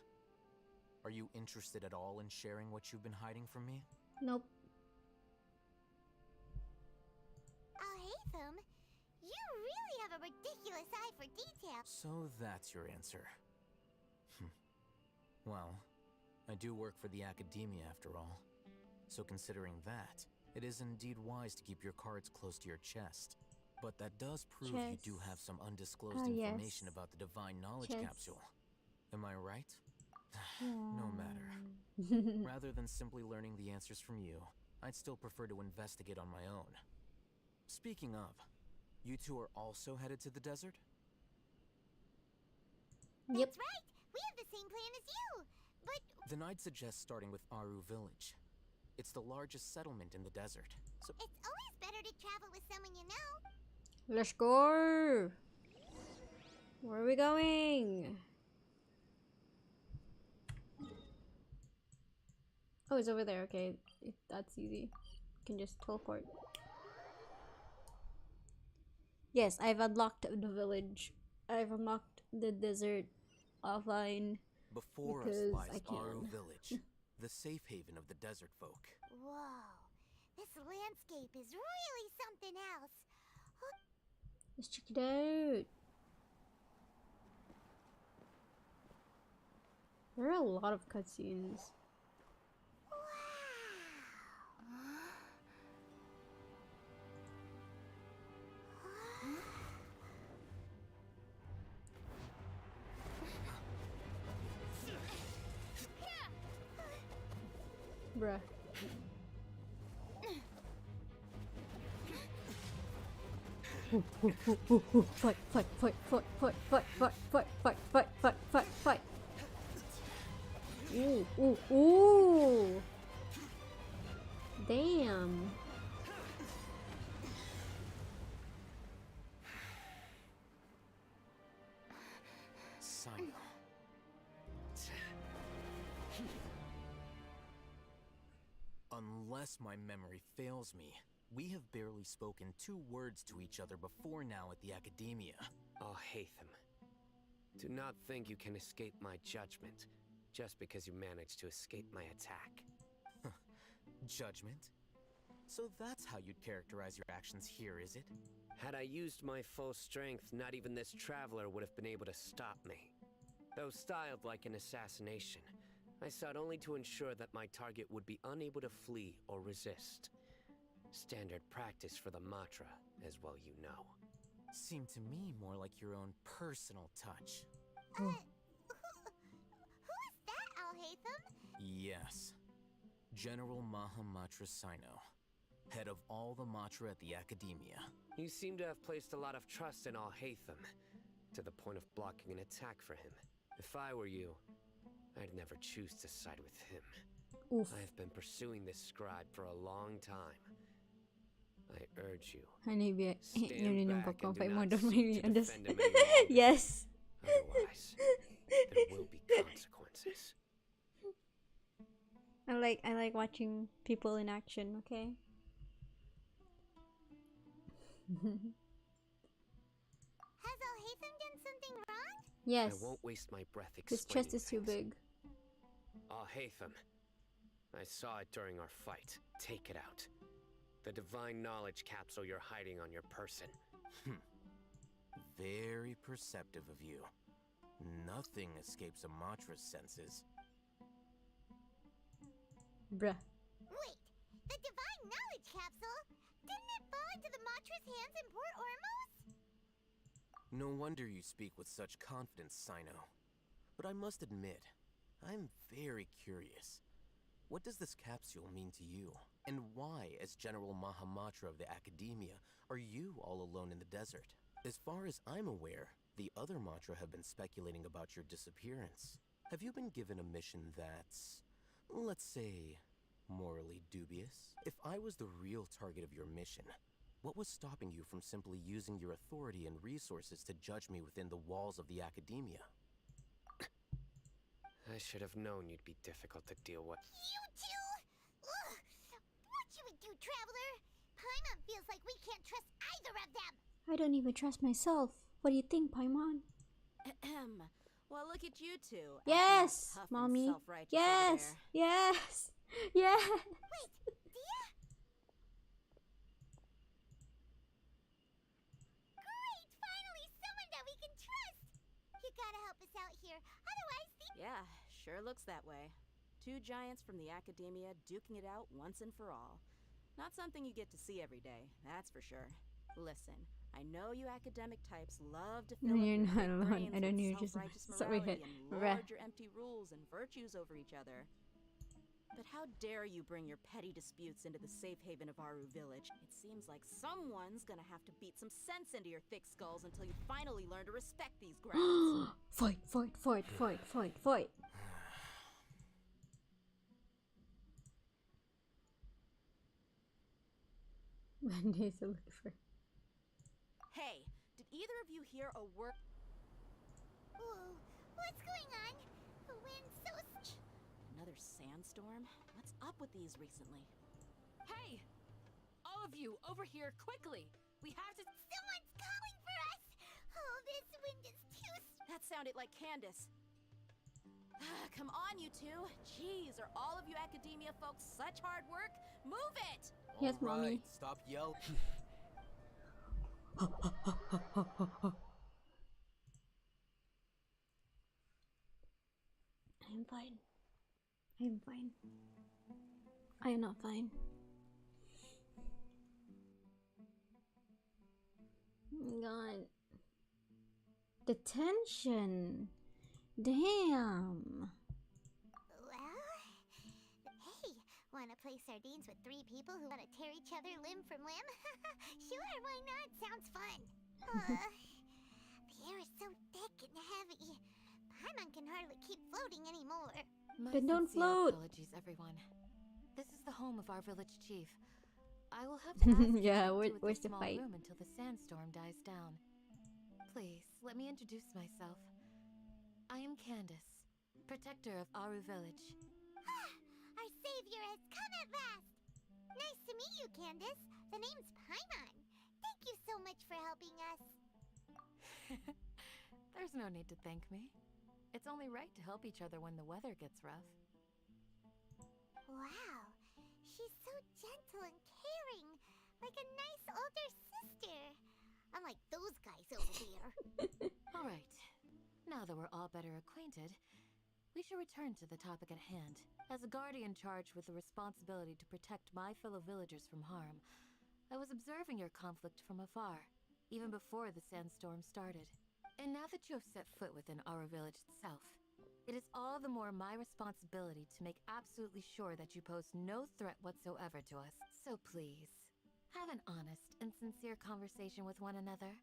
Are you interested at all in sharing what you've been hiding from me? Nope. 𝕖𝕣𝕐𝕐, you really have a ridiculous eye for detail. So that's your answer. Well, I do work for the academia after all. So considering that, it is indeed wise to keep your cards close to your chest. But that does prove you do have some undisclosed information about the divine knowledge capsule. Am I right? No matter. Rather than simply learning the answers from you, I'd still prefer to investigate on my own. Speaking of, you two are also headed to the desert? That's right! We have the same plan as you! But... Then I'd suggest starting with Aaru Village. It's the largest settlement in the desert, so... It's always better to travel with someone you know. Let's go! Where are we going? Oh, it's over there. Okay, that's easy. Can just teleport. Yes, I've unlocked the village. I've unlocked the desert offline. Before us lies Aaru Village, the safe haven of the desert folk. Whoa, this landscape is really something else. Let's check it out. There are a lot of cutscenes. Bruh. Fight, fight, fight, fight, fight, fight, fight, fight, fight, fight, fight, fight, fight. Ooh, ooh, ooh. Damn. Simon. Unless my memory fails me, we have barely spoken 2 words to each other before now at the academia. 𝕖𝕣𝕐𝕐, do not think you can escape my judgment just because you managed to escape my attack. Judgment? So that's how you'd characterize your actions here, is it? Had I used my full strength, not even this traveler would have been able to stop me. Though styled like an assassination, I sought only to ensure that my target would be unable to flee or resist. Standard practice for the Matra, as well you know. Seemed to me more like your own personal touch. Who is that, 𝕂𝕟𝕟𝕁? Yes. General 𝕂𝕟𝕂𝕟𝕁, head of all the Matra at the Academia. You seem to have placed a lot of trust in 𝕂𝕟𝕁, to the point of blocking an attack for him. If I were you, I'd never choose to side with him. Oof. I have been pursuing this scribe for a long time. I urge you, Haniartz, stand back and do not don't seek make me to defend him any longer. Yes. Otherwise, there will be consequences. I like watching people in action, okay? Has 𝕂𝕟𝕁 done something wrong? Yes. I won't waste my breath His explaining chest is too big. 𝕂𝕟𝕁, I saw it during our fight. Take it out. The divine knowledge capsule you're hiding on your person. Very perceptive of you. Nothing escapes a Matra's senses. Bruh. Wait, the divine knowledge capsule? Didn't it fall into the Matra's hands in Port Ormos? No wonder you speak with such confidence, Cyno. But I must admit, I'm very curious. What does this capsule mean to you? And why, as General 𝕂𝕟𝕂𝕟𝕁 of the Academia, are you all alone in the desert? As far as I'm aware, the other Matra have been speculating about your disappearance. Have you been given a mission that's, let's say, morally dubious? If I was the real target of your mission, what was stopping you from simply using your authority and resources to judge me within the walls of the Academia? I should have known you'd be difficult to deal with. You two? Ugh. What should we do, Traveler? Paimon feels like we can't trust either of them. I don't even trust myself. What do you think, Paimon? Well, look at you two. Yes, Tough and mommy. self-righteous Yes, over yes, yes. Wait, Dia? Great! Finally, someone that we can trust! You gotta help us out here, otherwise the— Yeah, sure looks that way. Two giants from the Academia duking it out once and for all. Not something you get to see every day, that's for sure. Listen, I know you academic types love to fill No, up you're your not big alone. brains I don't with know you're just self-righteous sorry. morality and Bruh. lord your empty rules and virtues over each other. But how dare you bring your petty disputes into the safe haven of Aaru Village? It seems like someone's gonna have to beat some sense into your thick skulls until you finally learn to respect these grounds. Fight, fight, fight, fight, fight, fight. Mondays are looking for. Hey, did either of you hear a word? Whoa, what's going on? The wind's so Another sandstorm? What's up with these recently? Hey! All of you, over here, quickly! We have to— Someone's calling for us! Oh, this wind is too That sounded like Candace. Come on, you two. Jeez, are all of you Academia folks such hard work? Move it! Yes, All right, mommy. stop yelling. I'm fine. I'm fine. I am not fine. Oh my god. The tension. Damn. Well, hey, wanna play sardines with three people who wanna tear each other limb from limb? Sure, why not? Sounds fun. The air is so thick and heavy. Paimon can hardly keep floating anymore. My Then don't sincere float. apologies, everyone. This is the home of our village chief. I will have to ask you Yeah, to do with where's the the small fight? room until the sandstorm dies down. Please, let me introduce myself. I am Candace, protector of Aaru Village. Our savior has come at last! Nice to meet you, Candace. The name's Paimon. Thank you so much for helping us. There's no need to thank me. It's only right to help each other when the weather gets rough. Wow, she's so gentle and caring, like a nice older sister. Unlike those guys over there. All right, now that we're all better acquainted, We should return to the topic at hand. As a guardian charged with the responsibility to protect my fellow villagers from harm, I was observing your conflict from afar, even before the sandstorm started. And now that you have set foot within our village itself, it is all the more my responsibility to make absolutely sure that you pose no threat whatsoever to us. So please, have an honest and sincere conversation with one another,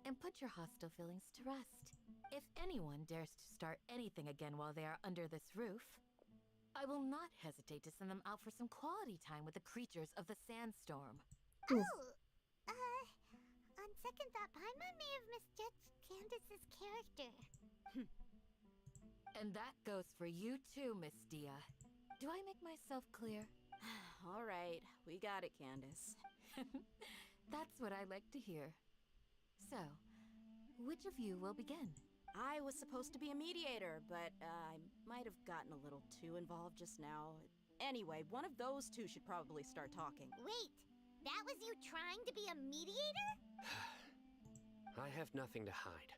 and put your hostile feelings to rest. If anyone dares to start anything again while they are under this roof, I will not hesitate to send them out for some quality time with the creatures of the sandstorm. On second thought, Paimon may have misjudged Candace's character. And that goes for you too, Miss Dia. Do I make myself clear? All right, we got it, Candace. That's what I like to hear. So, which of you will begin? I was supposed to be a mediator, but I might have gotten a little too involved just now. Anyway, one of those two should probably start talking. Wait, that was you trying to be a mediator? I have nothing to hide,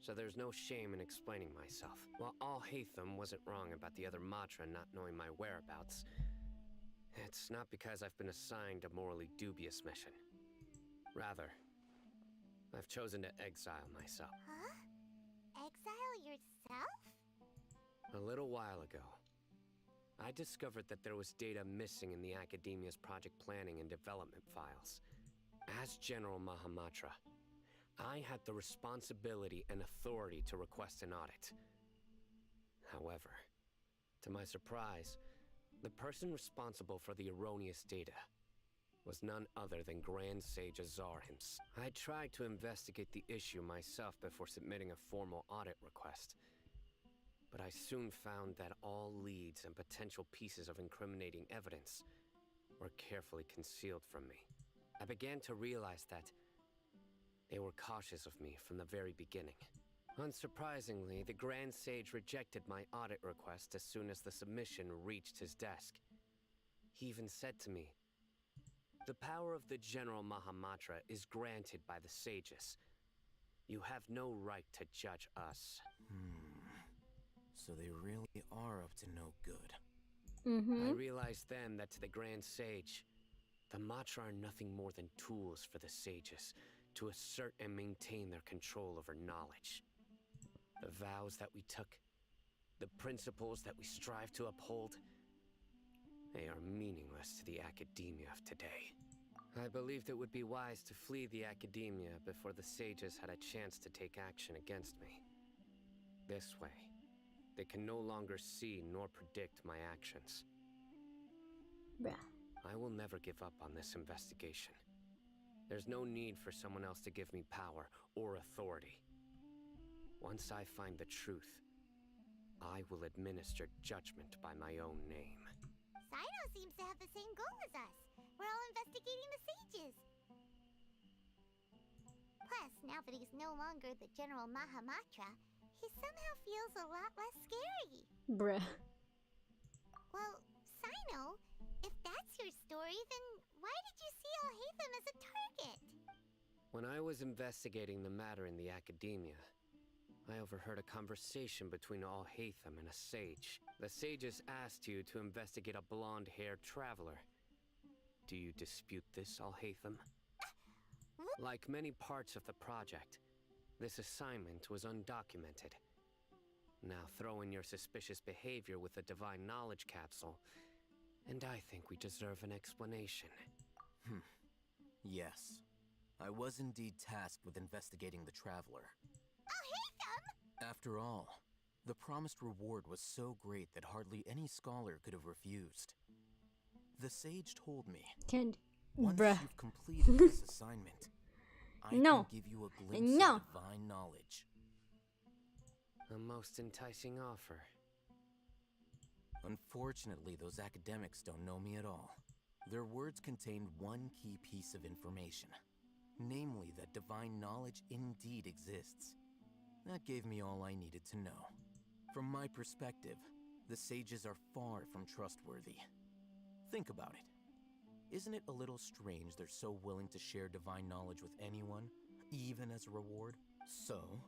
so there's no shame in explaining myself. While 𝕊𝕐𝕉 wasn't wrong about the other Matra not knowing my whereabouts, it's not because I've been assigned a morally dubious mission. Rather, I've chosen to exile myself. Huh? Exile yourself? A little while ago, I discovered that there was data missing in the Academia's project planning and development files. As General Mahamatra, I had the responsibility and authority to request an audit. However, to my surprise, the person responsible for the erroneous data was none other than Grand Sage Azar himself. I tried to investigate the issue myself before submitting a formal audit request, but I soon found that all leads and potential pieces of incriminating evidence were carefully concealed from me. I began to realize that they were cautious of me from the very beginning. Unsurprisingly, the Grand Sage rejected my audit request as soon as the submission reached his desk. He even said to me, "The power of the General Mahamatra is granted by the sages. You have no right to judge us." So they really are up to no good. I realized then that to the Grand Sage, the Matra are nothing more than tools for the sages to assert and maintain their control over knowledge. The vows that we took, the principles that we strive to uphold, they are meaningless to the academia of today. I believed it would be wise to flee the academia before the sages had a chance to take action against me. This way, they can no longer see nor predict my actions. Bruh. I will never give up on this investigation. There's no need for someone else to give me power or authority. Once I find the truth, I will administer judgment by my own name. Sino seems to have the same goal as us. We're all investigating the sages. Plus, now that he's no longer the General Mahamatra, he somehow feels a lot less scary. Bruh. Well, Sino, if that's your story, then why did you see 𝕊𝕐𝕉 as a target? When I was investigating the matter in the academia, I overheard a conversation between 𝕊𝕐𝕉 and a sage. The sages asked you to investigate a blonde-haired traveler. Do you dispute this, 𝕊𝕐𝕉? Like many parts of the project, this assignment was undocumented. Now throw in your suspicious behavior with the Divine Knowledge Capsule, and I think we deserve an explanation. Yes. I was indeed tasked with investigating the traveler. 𝕊𝕐𝕉? After all, the promised reward was so great that hardly any scholar could have refused. The sage told me, once you've completed this assignment, I can give you a glimpse of divine knowledge. A most enticing offer. Unfortunately, those academics don't know me at all. Their words contained one key piece of information, namely that divine knowledge indeed exists. That gave me all I needed to know. From my perspective, the sages are far from trustworthy. Think about it. Isn't it a little strange they're so willing to share divine knowledge with anyone, even as a reward? So,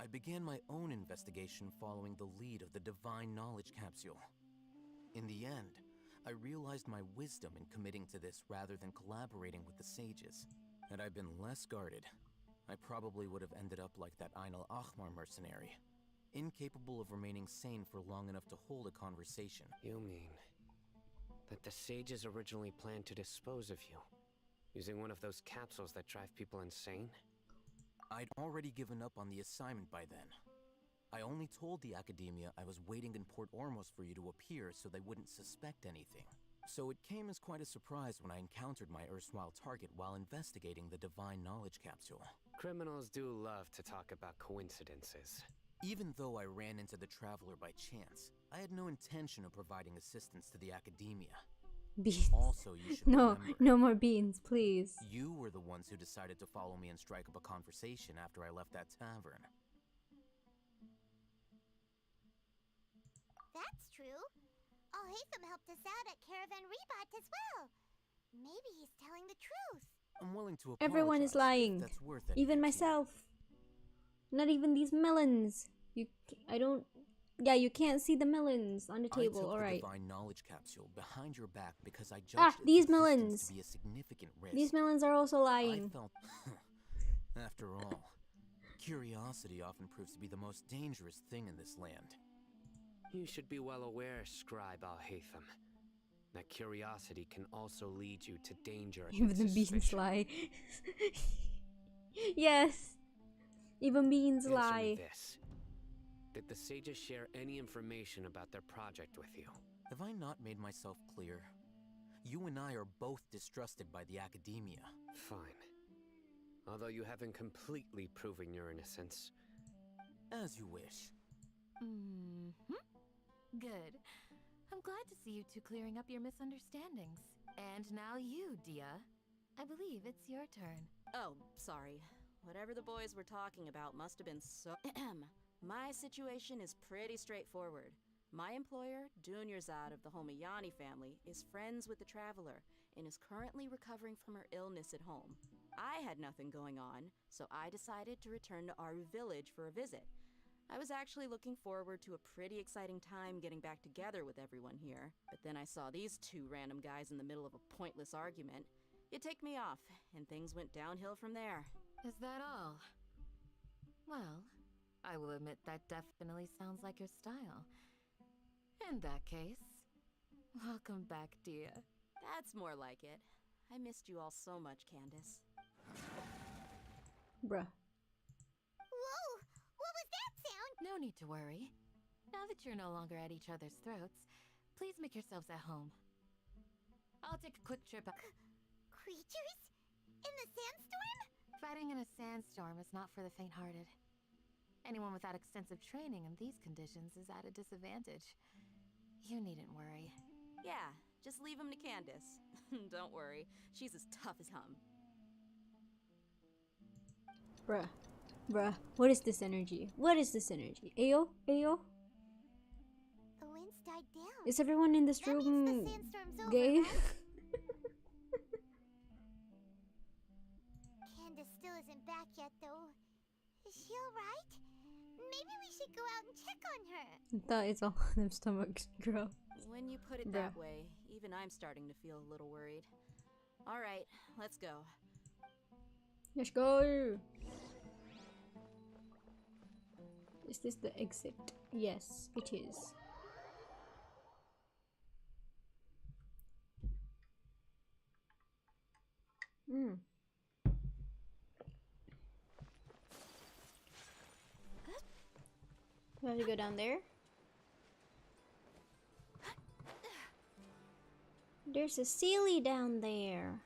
I began my own investigation following the lead of the Divine Knowledge Capsule. In the end, I realized my wisdom in committing to this rather than collaborating with the sages. Had I been less guarded, I probably would have ended up like that 𝕃𝕟𝕟𝕪𝕒𝕝𝕒 mercenary, incapable of remaining sane for long enough to hold a conversation. You mean that the sages originally planned to dispose of you, using one of those capsules that drive people insane? I'd already given up on the assignment by then. I only told the academia I was waiting in Port Ormos for you to appear so they wouldn't suspect anything. So it came as quite a surprise when I encountered my erstwhile target while investigating the Divine Knowledge Capsule. Criminals do love to talk about coincidences. Even though I ran into the Traveler by chance, I had no intention of providing assistance to the academia. Beans. Also, you should no, remember, no more beans, please. you were the ones who decided to follow me and strike up a conversation after I left that tavern. That's true. 𝕂𝕟𝕟𝕁 helped us out at Caravan Rebot as well. Maybe he's telling the truth. I'm willing to apologize. Everyone is lying. That's worth Even myself. Not even these melons. You can't see the melons on the table. All right. I took the Divine Knowledge Capsule behind your back because I judged these its melons. existence to be a significant risk. These melons are also lying. I felt, after all, curiosity often proves to be the most dangerous thing in this land. You should be well aware, Scribe 𝕂𝕟𝕟𝕁, that curiosity can also lead you to danger. Even the beans lie. Yes. Even beans Answer lie. me this. Did the sages share any information about their project with you? Have I not made myself clear? You and I are both distrusted by the academia. Fine. Although you haven't completely proven your innocence. As you wish. Good. I'm glad to see you two clearing up your misunderstandings. And now you, Dia. I believe it's your turn. Oh, sorry. Whatever the boys were talking about must have been so... My situation is pretty straightforward. My employer, 𝕊𝕠𝕟𝕒 of the Homayani family, is friends with the Traveler and is currently recovering from her illness at home. I had nothing going on, so I decided to return to Aaru village for a visit. I was actually looking forward to a pretty exciting time getting back together with everyone here, but then I saw these two random guys in the middle of a pointless argument. It ticked me off, and things went downhill from there. Is that all? Well, I will admit that definitely sounds like your style. In that case, welcome back, Dia. That's more like it. I missed you all so much, Candace. Bruh. Whoa! What was that sound? No need to worry. Now that you're no longer at each other's throats, please make yourselves at home. I'll take a quick trip up. Creatures? In the sandstorm? Fighting in a sandstorm is not for the faint-hearted. Anyone without extensive training in these conditions is at a disadvantage. You needn't worry. Yeah, just leave him to Candace. Don't worry, she's as tough as hum. Bruh. What is this energy? What is this energy? Ayo? Ayo? The winds died down. Is everyone in this That room means the sandstorm's over, gay? right? Candace still isn't back yet, though. Is she alright? Maybe we should go out and check on her. That is all them stomachs grow. When you put it that way, even I'm starting to feel a little worried. Alright, let's go. Let's go! Is this the exit? Yes, it is. We have to go down there. There's a Sealy down there.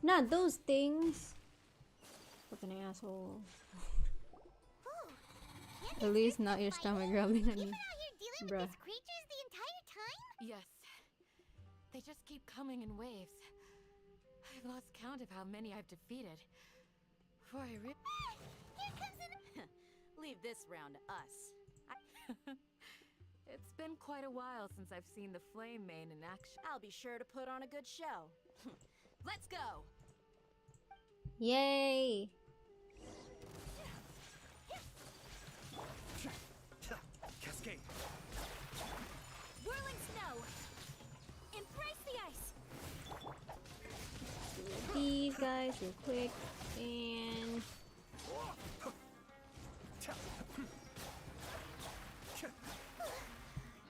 Not those things. Fucking asshole. At least not your stomach growling at me. Bruh. Creatures the entire time? Yes. They just keep coming in waves. I've lost count of how many I've defeated. Before I rip. Here comes an... Leave this round to us. It's been quite a while since I've seen the Flame Mane in action. I'll be sure to put on a good show. Let's go! Yay! guys real quick. And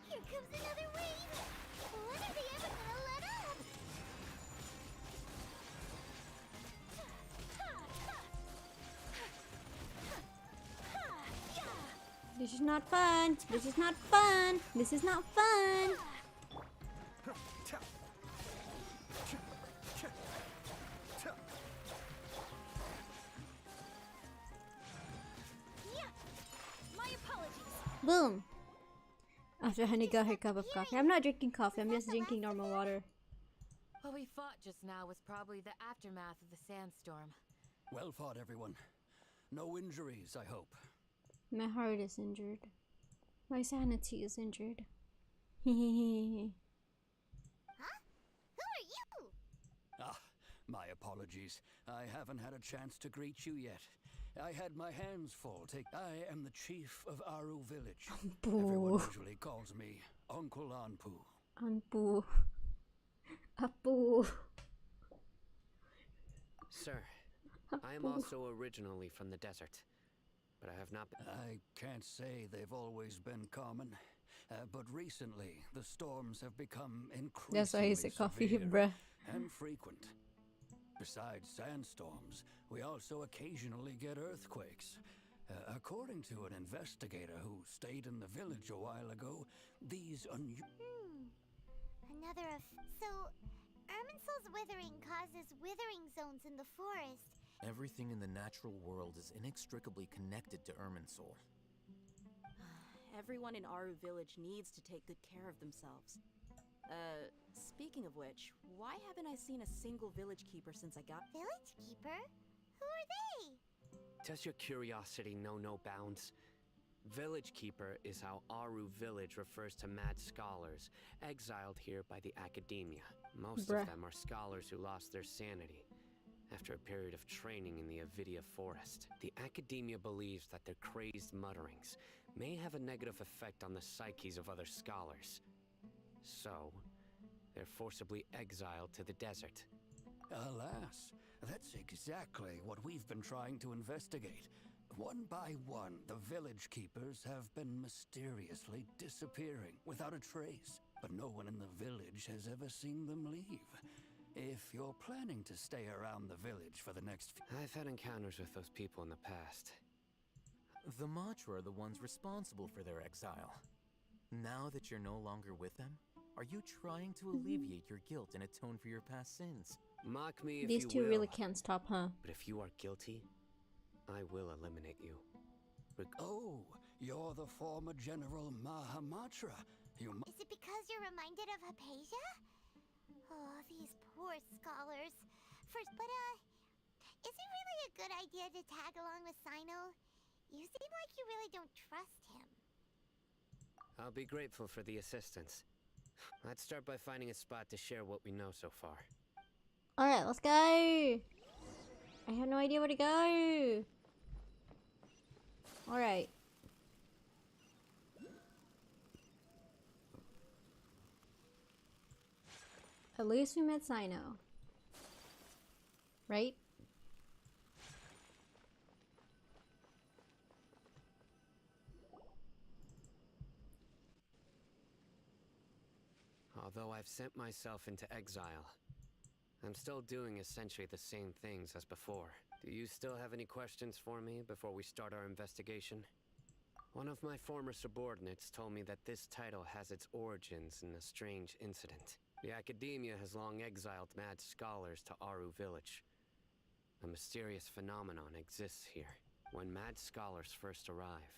Here comes another wave! When are they ever gonna let up? this is not fun. This is not fun. This is not fun. My apologies. Boom. After Honey got her cup of coffee. I'm not drinking coffee. I'm just drinking normal water. What we fought just now was probably the aftermath of the sandstorm. Well fought, everyone. No injuries, I hope. My heart is injured. My sanity is injured. Huh? Who are you? Ah, my apologies. I haven't had a chance to greet you yet. I had my hands full. I am the chief of Aaru village. Everyone usually calls me Uncle Anpu. Anpu. Apu. Sir, I am also originally from the desert, but I have not been... I can't say they've always been common, but recently the storms have become increasingly That's why he's a coffee, severe bruh. and frequent. Besides sandstorms, we also occasionally get earthquakes. According to an investigator who stayed in the village a while ago, these Another of... So, Irminsul's withering causes withering zones in the forest. Everything in the natural world is inextricably connected to Irminsul. Everyone in Aaru village needs to take good care of themselves. Speaking of which, why haven't I seen a single village keeper since I got— Village keeper? Who are they? Does your curiosity know no bounds? Village Keeper is how Aaru village refers to mad scholars, exiled here by the academia. Most of them are scholars who lost their sanity after a period of training in the Avidia forest. The academia believes that their crazed mutterings may have a negative effect on the psyches of other scholars. So, they're forcibly exiled to the desert. Alas, that's exactly what we've been trying to investigate. One by one, the village keepers have been mysteriously disappearing without a trace. But no one in the village has ever seen them leave. If you're planning to stay around the village for the next few... I've had encounters with those people in the past. The Matra are the ones responsible for their exile. Now that you're no longer with them, are you trying to alleviate your guilt and atone for your past sins? Mock me if These you two will, really can't stop, huh? but if you are guilty, I will eliminate you. Oh, you're the former General Mahamatra. Is it because you're reminded of Hypatia? Oh, these poor scholars. First, but is it really a good idea to tag along with Sino? You seem like you really don't trust him. I'll be grateful for the assistance. Let's start by finding a spot to share what we know so far. Alright, let's go! I have no idea where to go! Alright. At least we met Sino. Right? Although I've sent myself into exile, I'm still doing essentially the same things as before. Do you still have any questions for me before we start our investigation? One of my former subordinates told me that this title has its origins in a strange incident. The academia has long exiled mad scholars to Aaru village. A mysterious phenomenon exists here. When mad scholars first arrive,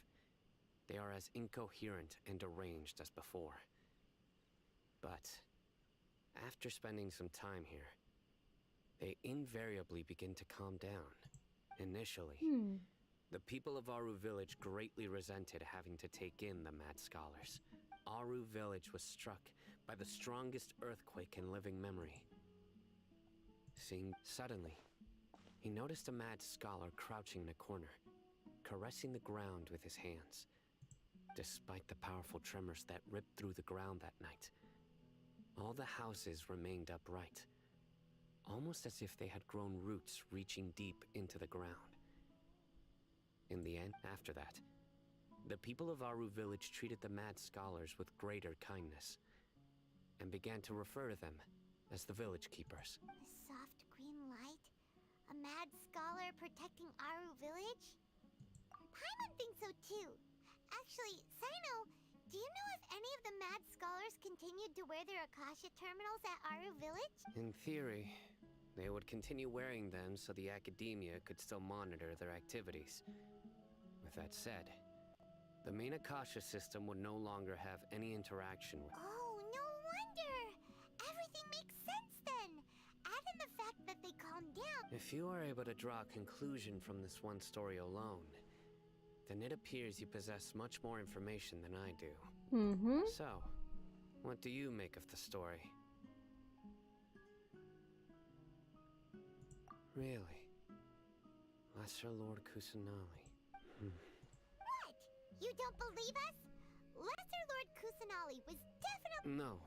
they are as incoherent and deranged as before. But after spending some time here, they invariably begin to calm down. Initially, the people of Aaru village greatly resented having to take in the mad scholars. Aaru village was struck by the strongest earthquake in living memory. Suddenly, he noticed a mad scholar crouching in a corner, caressing the ground with his hands. Despite the powerful tremors that ripped through the ground that night, all the houses remained upright. almost as if they had grown roots reaching deep into the ground. In the end, after that, the people of Aaru village treated the mad scholars with greater kindness, and began to refer to them as the village keepers. A soft green light? A mad scholar protecting Aaru village? Paimon thinks so too. Actually, Sino, do you know if any of the mad scholars continued to wear their Akasha terminals at Aaru village? In theory, they would continue wearing them so the academia could still monitor their activities. With that said, the main Akasha system would no longer have any interaction with. Oh, no wonder! Everything makes sense then! Add in the fact that they calmed down. If you are able to draw a conclusion from this one story alone, then it appears you possess much more information than I do. So, what do you make of the story? Really? Lesser Lord Kusanali. What? You don't believe us? Lesser Lord Kusanali was definitely— No,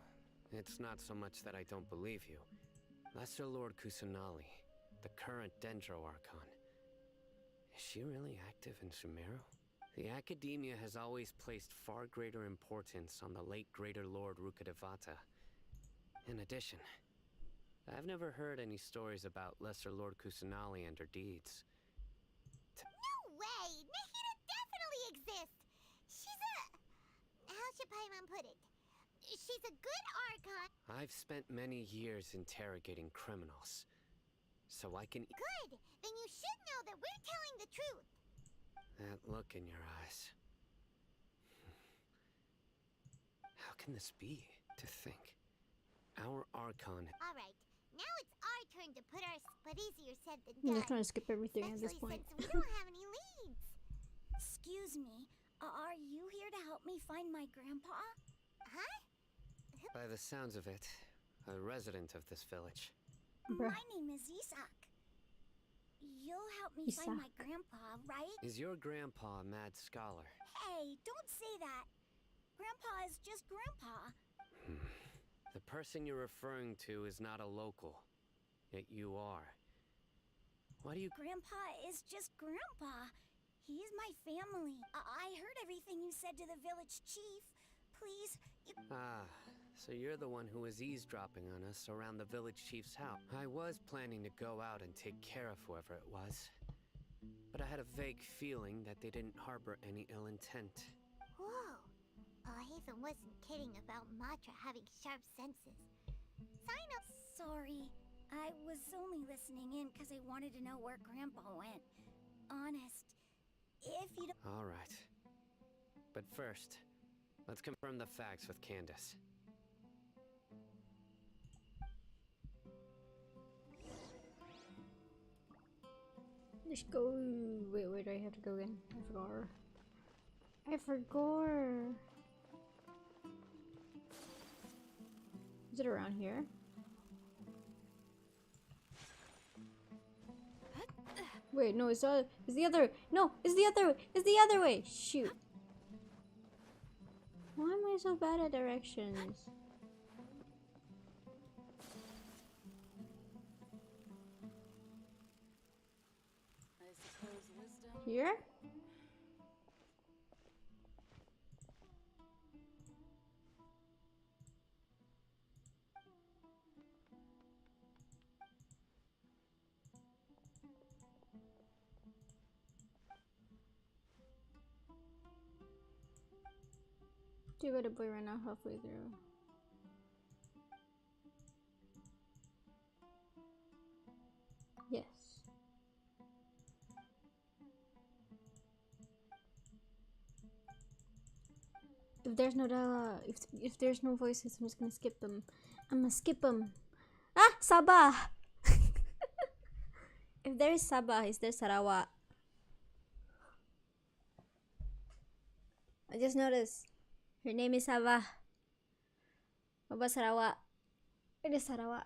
it's not so much that I don't believe you. Lesser Lord Kusanali, the current Dendro Archon. Is she really active in Sumeru? The academia has always placed far greater importance on the late Greater Lord Rukkhadevata. In addition, I've never heard any stories about Lesser Lord Kusanali and her deeds. No way! Nahida definitely exists! She's a— how should Paimon put it? She's a good Archon. I've spent many years interrogating criminals, so I can— Good! Then you should know that we're telling the truth! That look in your eyes. How can this be? To think. Our Archon— Alright, now it's our turn to put our— but easier said than I'm done. just trying to skip everything at this Especially point. since we don't have any leads. Excuse me, are you here to help me find my grandpa? Huh? By the sounds of it, a resident of this village. My name is Isak. You'll help me find my grandpa, right? Is your grandpa a mad scholar? Hey, don't say that. Grandpa is just grandpa. The person you're referring to is not a local, yet you are. Why do you— Grandpa is just grandpa. He's my family. I heard everything you said to the village chief. Please, Ah, so you're the one who was eavesdropping on us around the village chief's house. I was planning to go out and take care of whoever it was, but I had a vague feeling that they didn't harbor any ill intent. Whoa. Haven wasn't kidding about Matra having sharp senses. Sino— Sorry. I was only listening in because I wanted to know where Grandpa went. Honest. If you don't— All right. But first, let's confirm the facts with Candace. Let's go. Wait, where do I have to go again? I forgot. Is it around here? Wait, no, it's the other. No, it's the other way. It's the other way. Shoot. Why am I so bad at directions? Here? Do you got a boy right now halfway through? Yes. If there's no dialogue, if there's no voices, I'm just gonna skip them. I'm gonna skip them. Ah, Sabah. If there is Sabah, is there Sarawak? I just noticed. Her name is Sabah. What about Sarawak? It is Sarawak.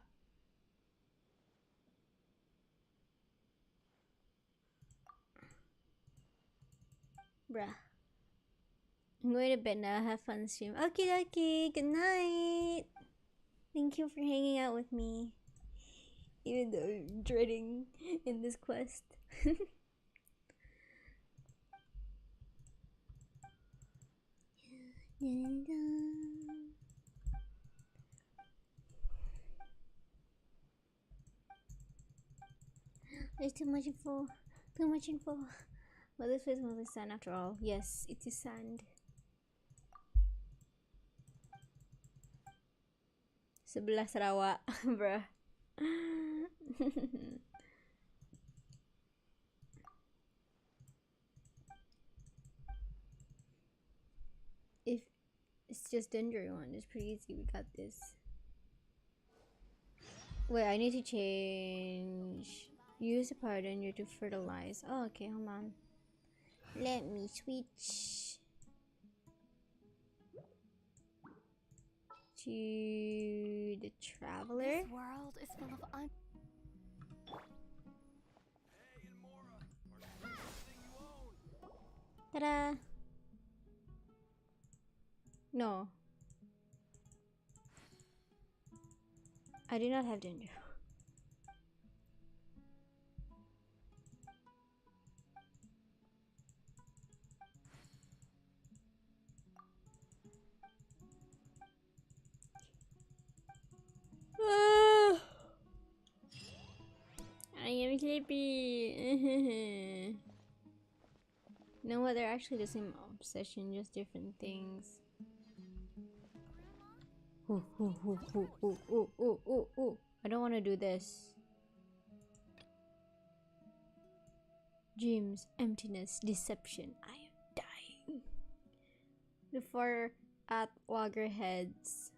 Bruh. I'm going to bed now. Have fun stream. Okie dokie. Good night. Thank you for hanging out with me. Even though I'm dreading in this quest. There's too much info. Too much info. But this place is mostly sand after all. Yes, it is sand. Sebelah Sarawak, bruh. If it's just Dendry one, it's pretty easy. We got this. Wait, I need to change. Use a pardon to fertilize. Oh, okay, hold on. Let me switch to the traveler. This world is full of Ta-da! No. I do not have ginger. I am sleepy. You know what? They're actually the same obsession, just different things. Ooh, ooh, ooh, ooh, ooh, ooh, ooh, ooh, ooh. I don't want to do this. Dreams, emptiness, deception. I am dying. The four at loggerheads.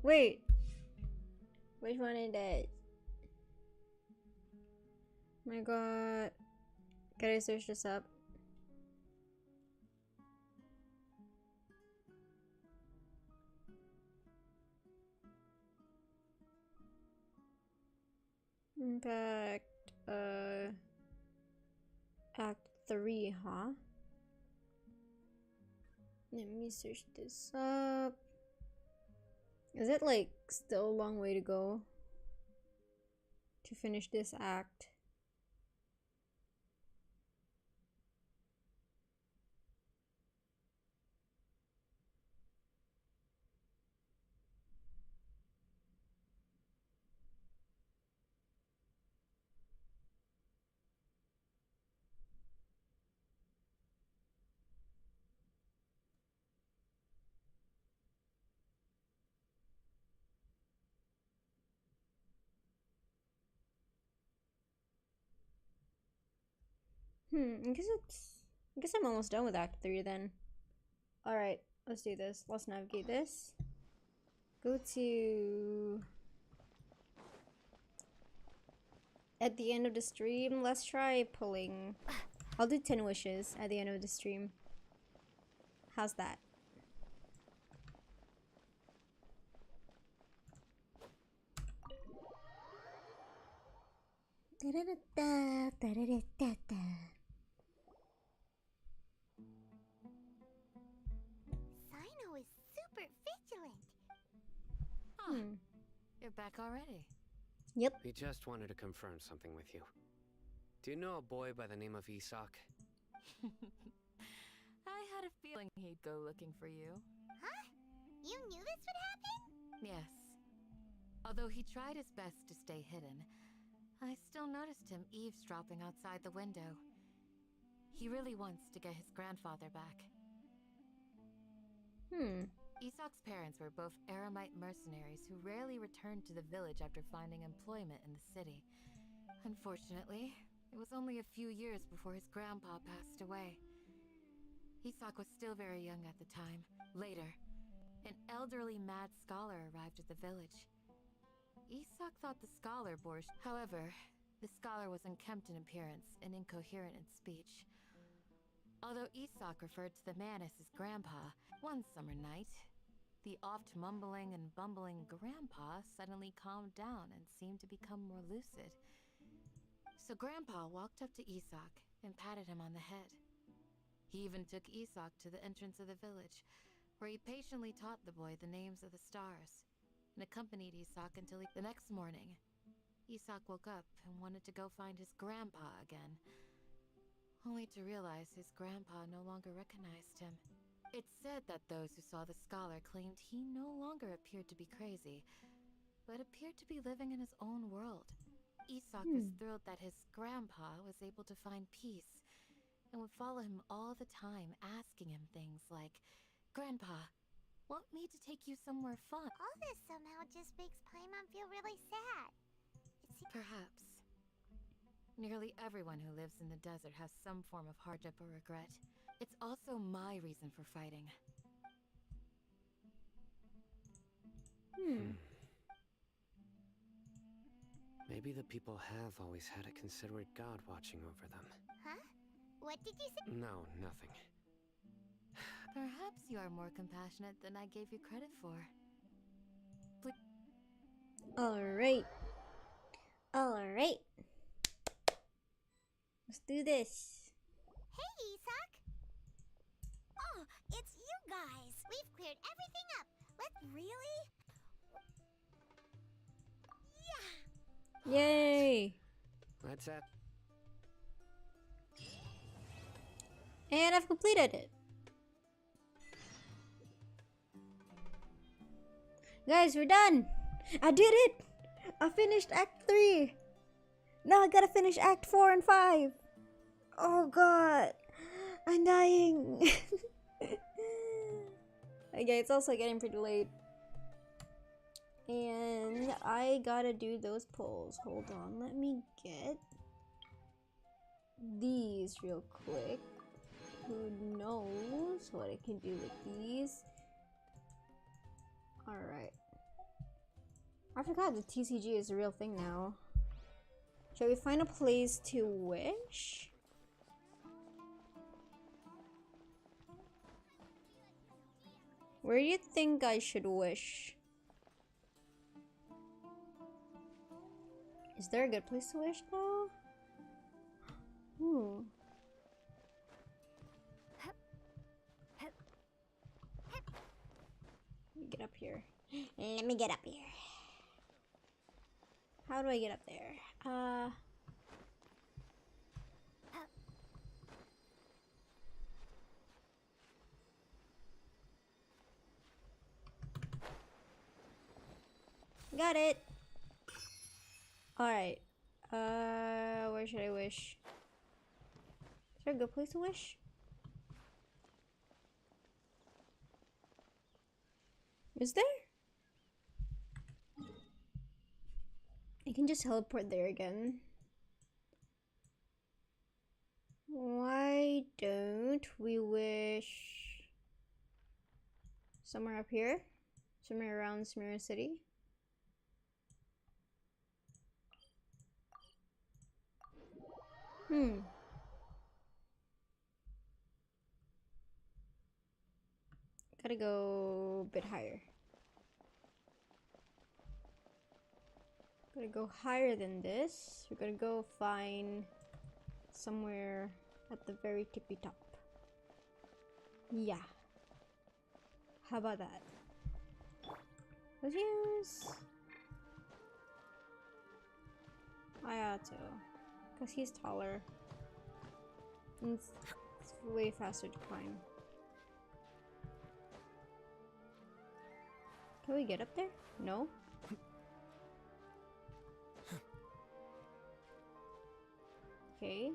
Wait. Which one is that? Oh my god. Gotta search this up. Impact, Act 3, huh? Let me search this up. Is it like still a long way to go to finish this act? I guess I'm almost done with Act 3 then. Alright, let's do this. Let's navigate this. Go to... At the end of the stream, let's try pulling... I'll do 10 wishes at the end of the stream. How's that? Da-da-da-da, da-da-da-da-da. Sino is super vigilant. You're back already. Yep. We just wanted to confirm something with you. Do you know a boy by the name of Isak? I had a feeling he'd go looking for you. Huh? You knew this would happen? Yes. Although he tried his best to stay hidden, I still noticed him eavesdropping outside the window. He really wants to get his grandfather back. Isak's parents were both eremite mercenaries who rarely returned to the village after finding employment in the city. Unfortunately, it was only a few years before his grandpa passed away. Isak was still very young at the time. Later, an elderly mad scholar arrived at the village. Isak thought the scholar bore... However, the scholar was unkempt in appearance and incoherent in speech. Although Isak referred to the man as his grandpa, one summer night, the oft mumbling and bumbling grandpa suddenly calmed down and seemed to become more lucid. So Grandpa walked up to Isak and patted him on the head. He even took Isak to the entrance of the village, where he patiently taught the boy the names of the stars, and accompanied Isak until the next morning. Isak woke up and wanted to go find his grandpa again, only to realize his grandpa no longer recognized him. It's said that those who saw the scholar claimed he no longer appeared to be crazy, but appeared to be living in his own world. Isak was thrilled that his grandpa was able to find peace, and would follow him all the time, asking him things like, "Grandpa, want me to take you somewhere fun?" All this somehow just makes Paimon feel really sad. Perhaps. Nearly everyone who lives in the desert has some form of hardship or regret. It's also my reason for fighting. Maybe the people have always had a considerate god watching over them. Huh? What did you say? No, nothing. Perhaps you are more compassionate than I gave you credit for. Alright. Alright. Let's do this. Hey, Isak! Oh, it's you guys! We've cleared everything up! Let's... Really? Yeah! Yay! What's that? And I've completed it. Guys, we're done! I did it! I finished Act 3! Now I gotta finish Act 4 and 5! Oh god! I'm dying! Okay, it's also getting pretty late. And I gotta do those polls. Hold on, let me get these real quick. Who knows what I can do with these? Alright. I forgot the TCG is a real thing now. Shall we find a place to wish? Where do you think I should wish? Is there a good place to wish though? Ooh. Let me get up here. Let me get up here. How do I get up there? Got it. Alright. Where should I wish? Is there a good place to wish? Is there? I can just teleport there again. Why don't we wish somewhere up here? Somewhere around Sumeru City? Gotta go a bit higher. Gotta go higher than this. We're gonna go find somewhere at the very tippy top. Yeah. How about that? Let's use Ayato, because he's taller. And it's way faster to climb. Can we get up there? No? Okay.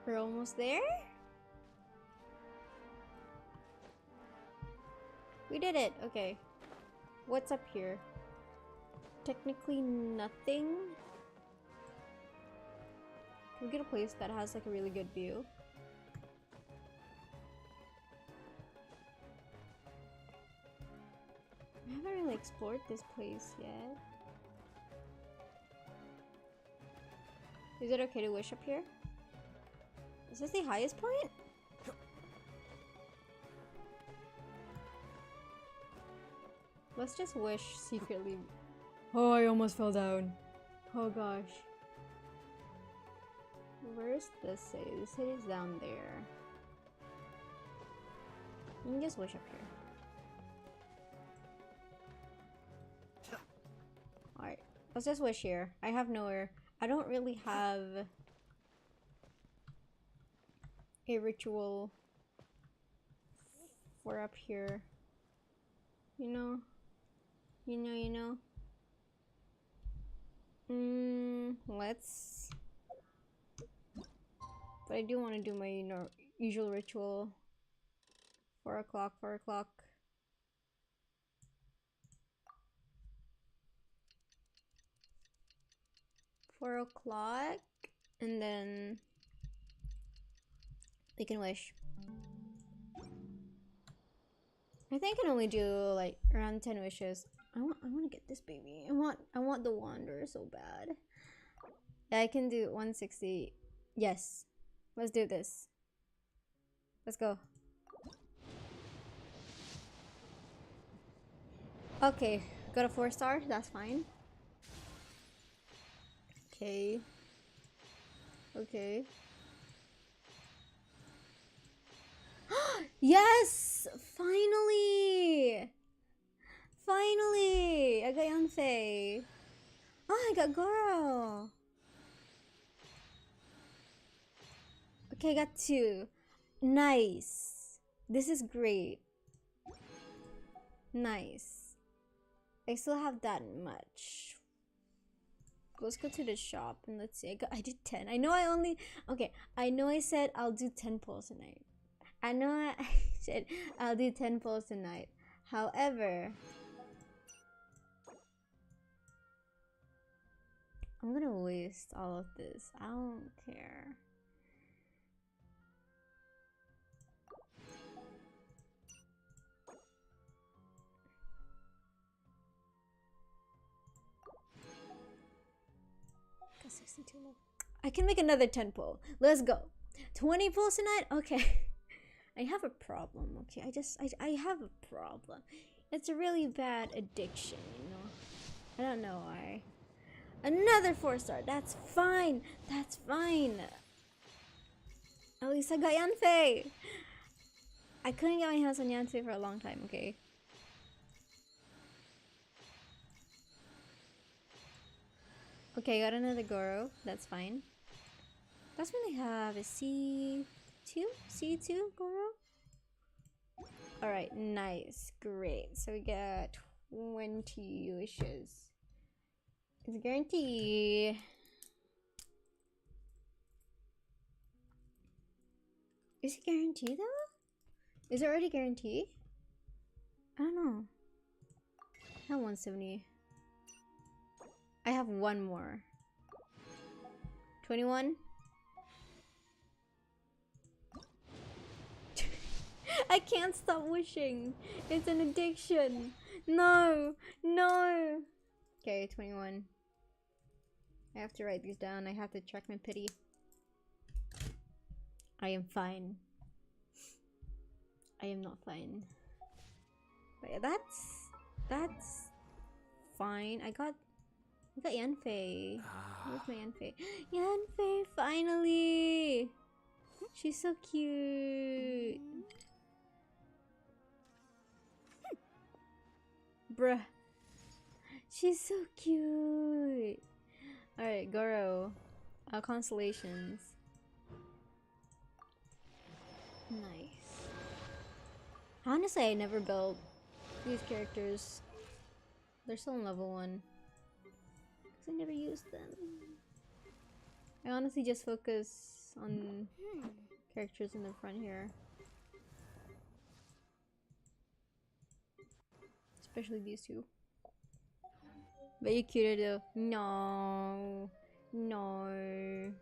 We're almost there? We did it! Okay. What's up here? Technically nothing. Can we get a place that has like a really good view? I haven't really explored this place yet. Is it okay to wish up here? Is this the highest point? Let's just wish secretly. Oh, I almost fell down. Oh gosh. Where's the city? The city's down there. You can just wish up here. Alright, let's just wish here. I have nowhere. I don't really have a ritual for up here. You know? Let's... But I do want to do my usual ritual. 4 o'clock, 4 o'clock. 4 o'clock, and then we can wish. I think I can only do like around 10 wishes. I want to get this baby. I want the Wanderer so bad. Yeah, I can do 160. Yes. Let's do this. Let's go. Okay, got a 4-star. That's fine. Okay. Okay. Yes! Finally! Finally! I got Yanfei. Oh, I got Goro. Okay, I got 2. Nice. This is great. Nice. I still have that much. Let's go to the shop and let's see. I did 10. I know I only... Okay, I know I said I'll do 10 pulls tonight. I know I said I'll do 10 pulls tonight. However... I'm gonna waste all of this. I don't care. Got 62 more. I can make another 10 pull. Let's go. 20 pulls tonight? Okay. I have a problem, okay? I have a problem. It's a really bad addiction, you know? I don't know why. Another 4-star. That's fine. That's fine. At least I got Yanfei. I couldn't get my hands on Yanfei for a long time, okay? Okay, got another Goro. That's fine. That's when I have a C2? C2 Goro? Alright, nice. Great. So we got 20 wishes. It's a guarantee. Is it guaranteed though? Is it already guaranteed? I don't know. I have 170. I have one more. 21. I can't stop wishing. It's an addiction. No, no. Okay, 21. I have to write these down. I have to check my pity. I am fine. I am not fine. But yeah, that's fine. I got Yanfei. Where's my Yanfei? Yanfei, finally! She's so cute. Bruh. She's so cute. Alright, Goro. Constellations. Nice. Honestly, I never built these characters. They're still in level 1. Because I never used them. I honestly just focus on characters in the front here. Especially these two. But you're cuter though. No. No.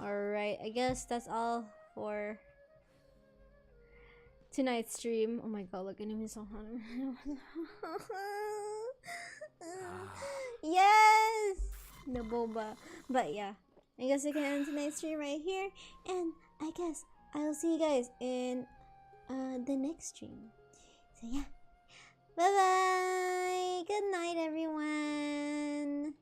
Alright, I guess that's all for tonight's stream. Oh my god, look at him, he's so hungry. Yes! The boba. But yeah, I guess we can end tonight's stream right here. And I guess I'll see you guys in the next stream. So yeah. Bye bye! Good night, everyone!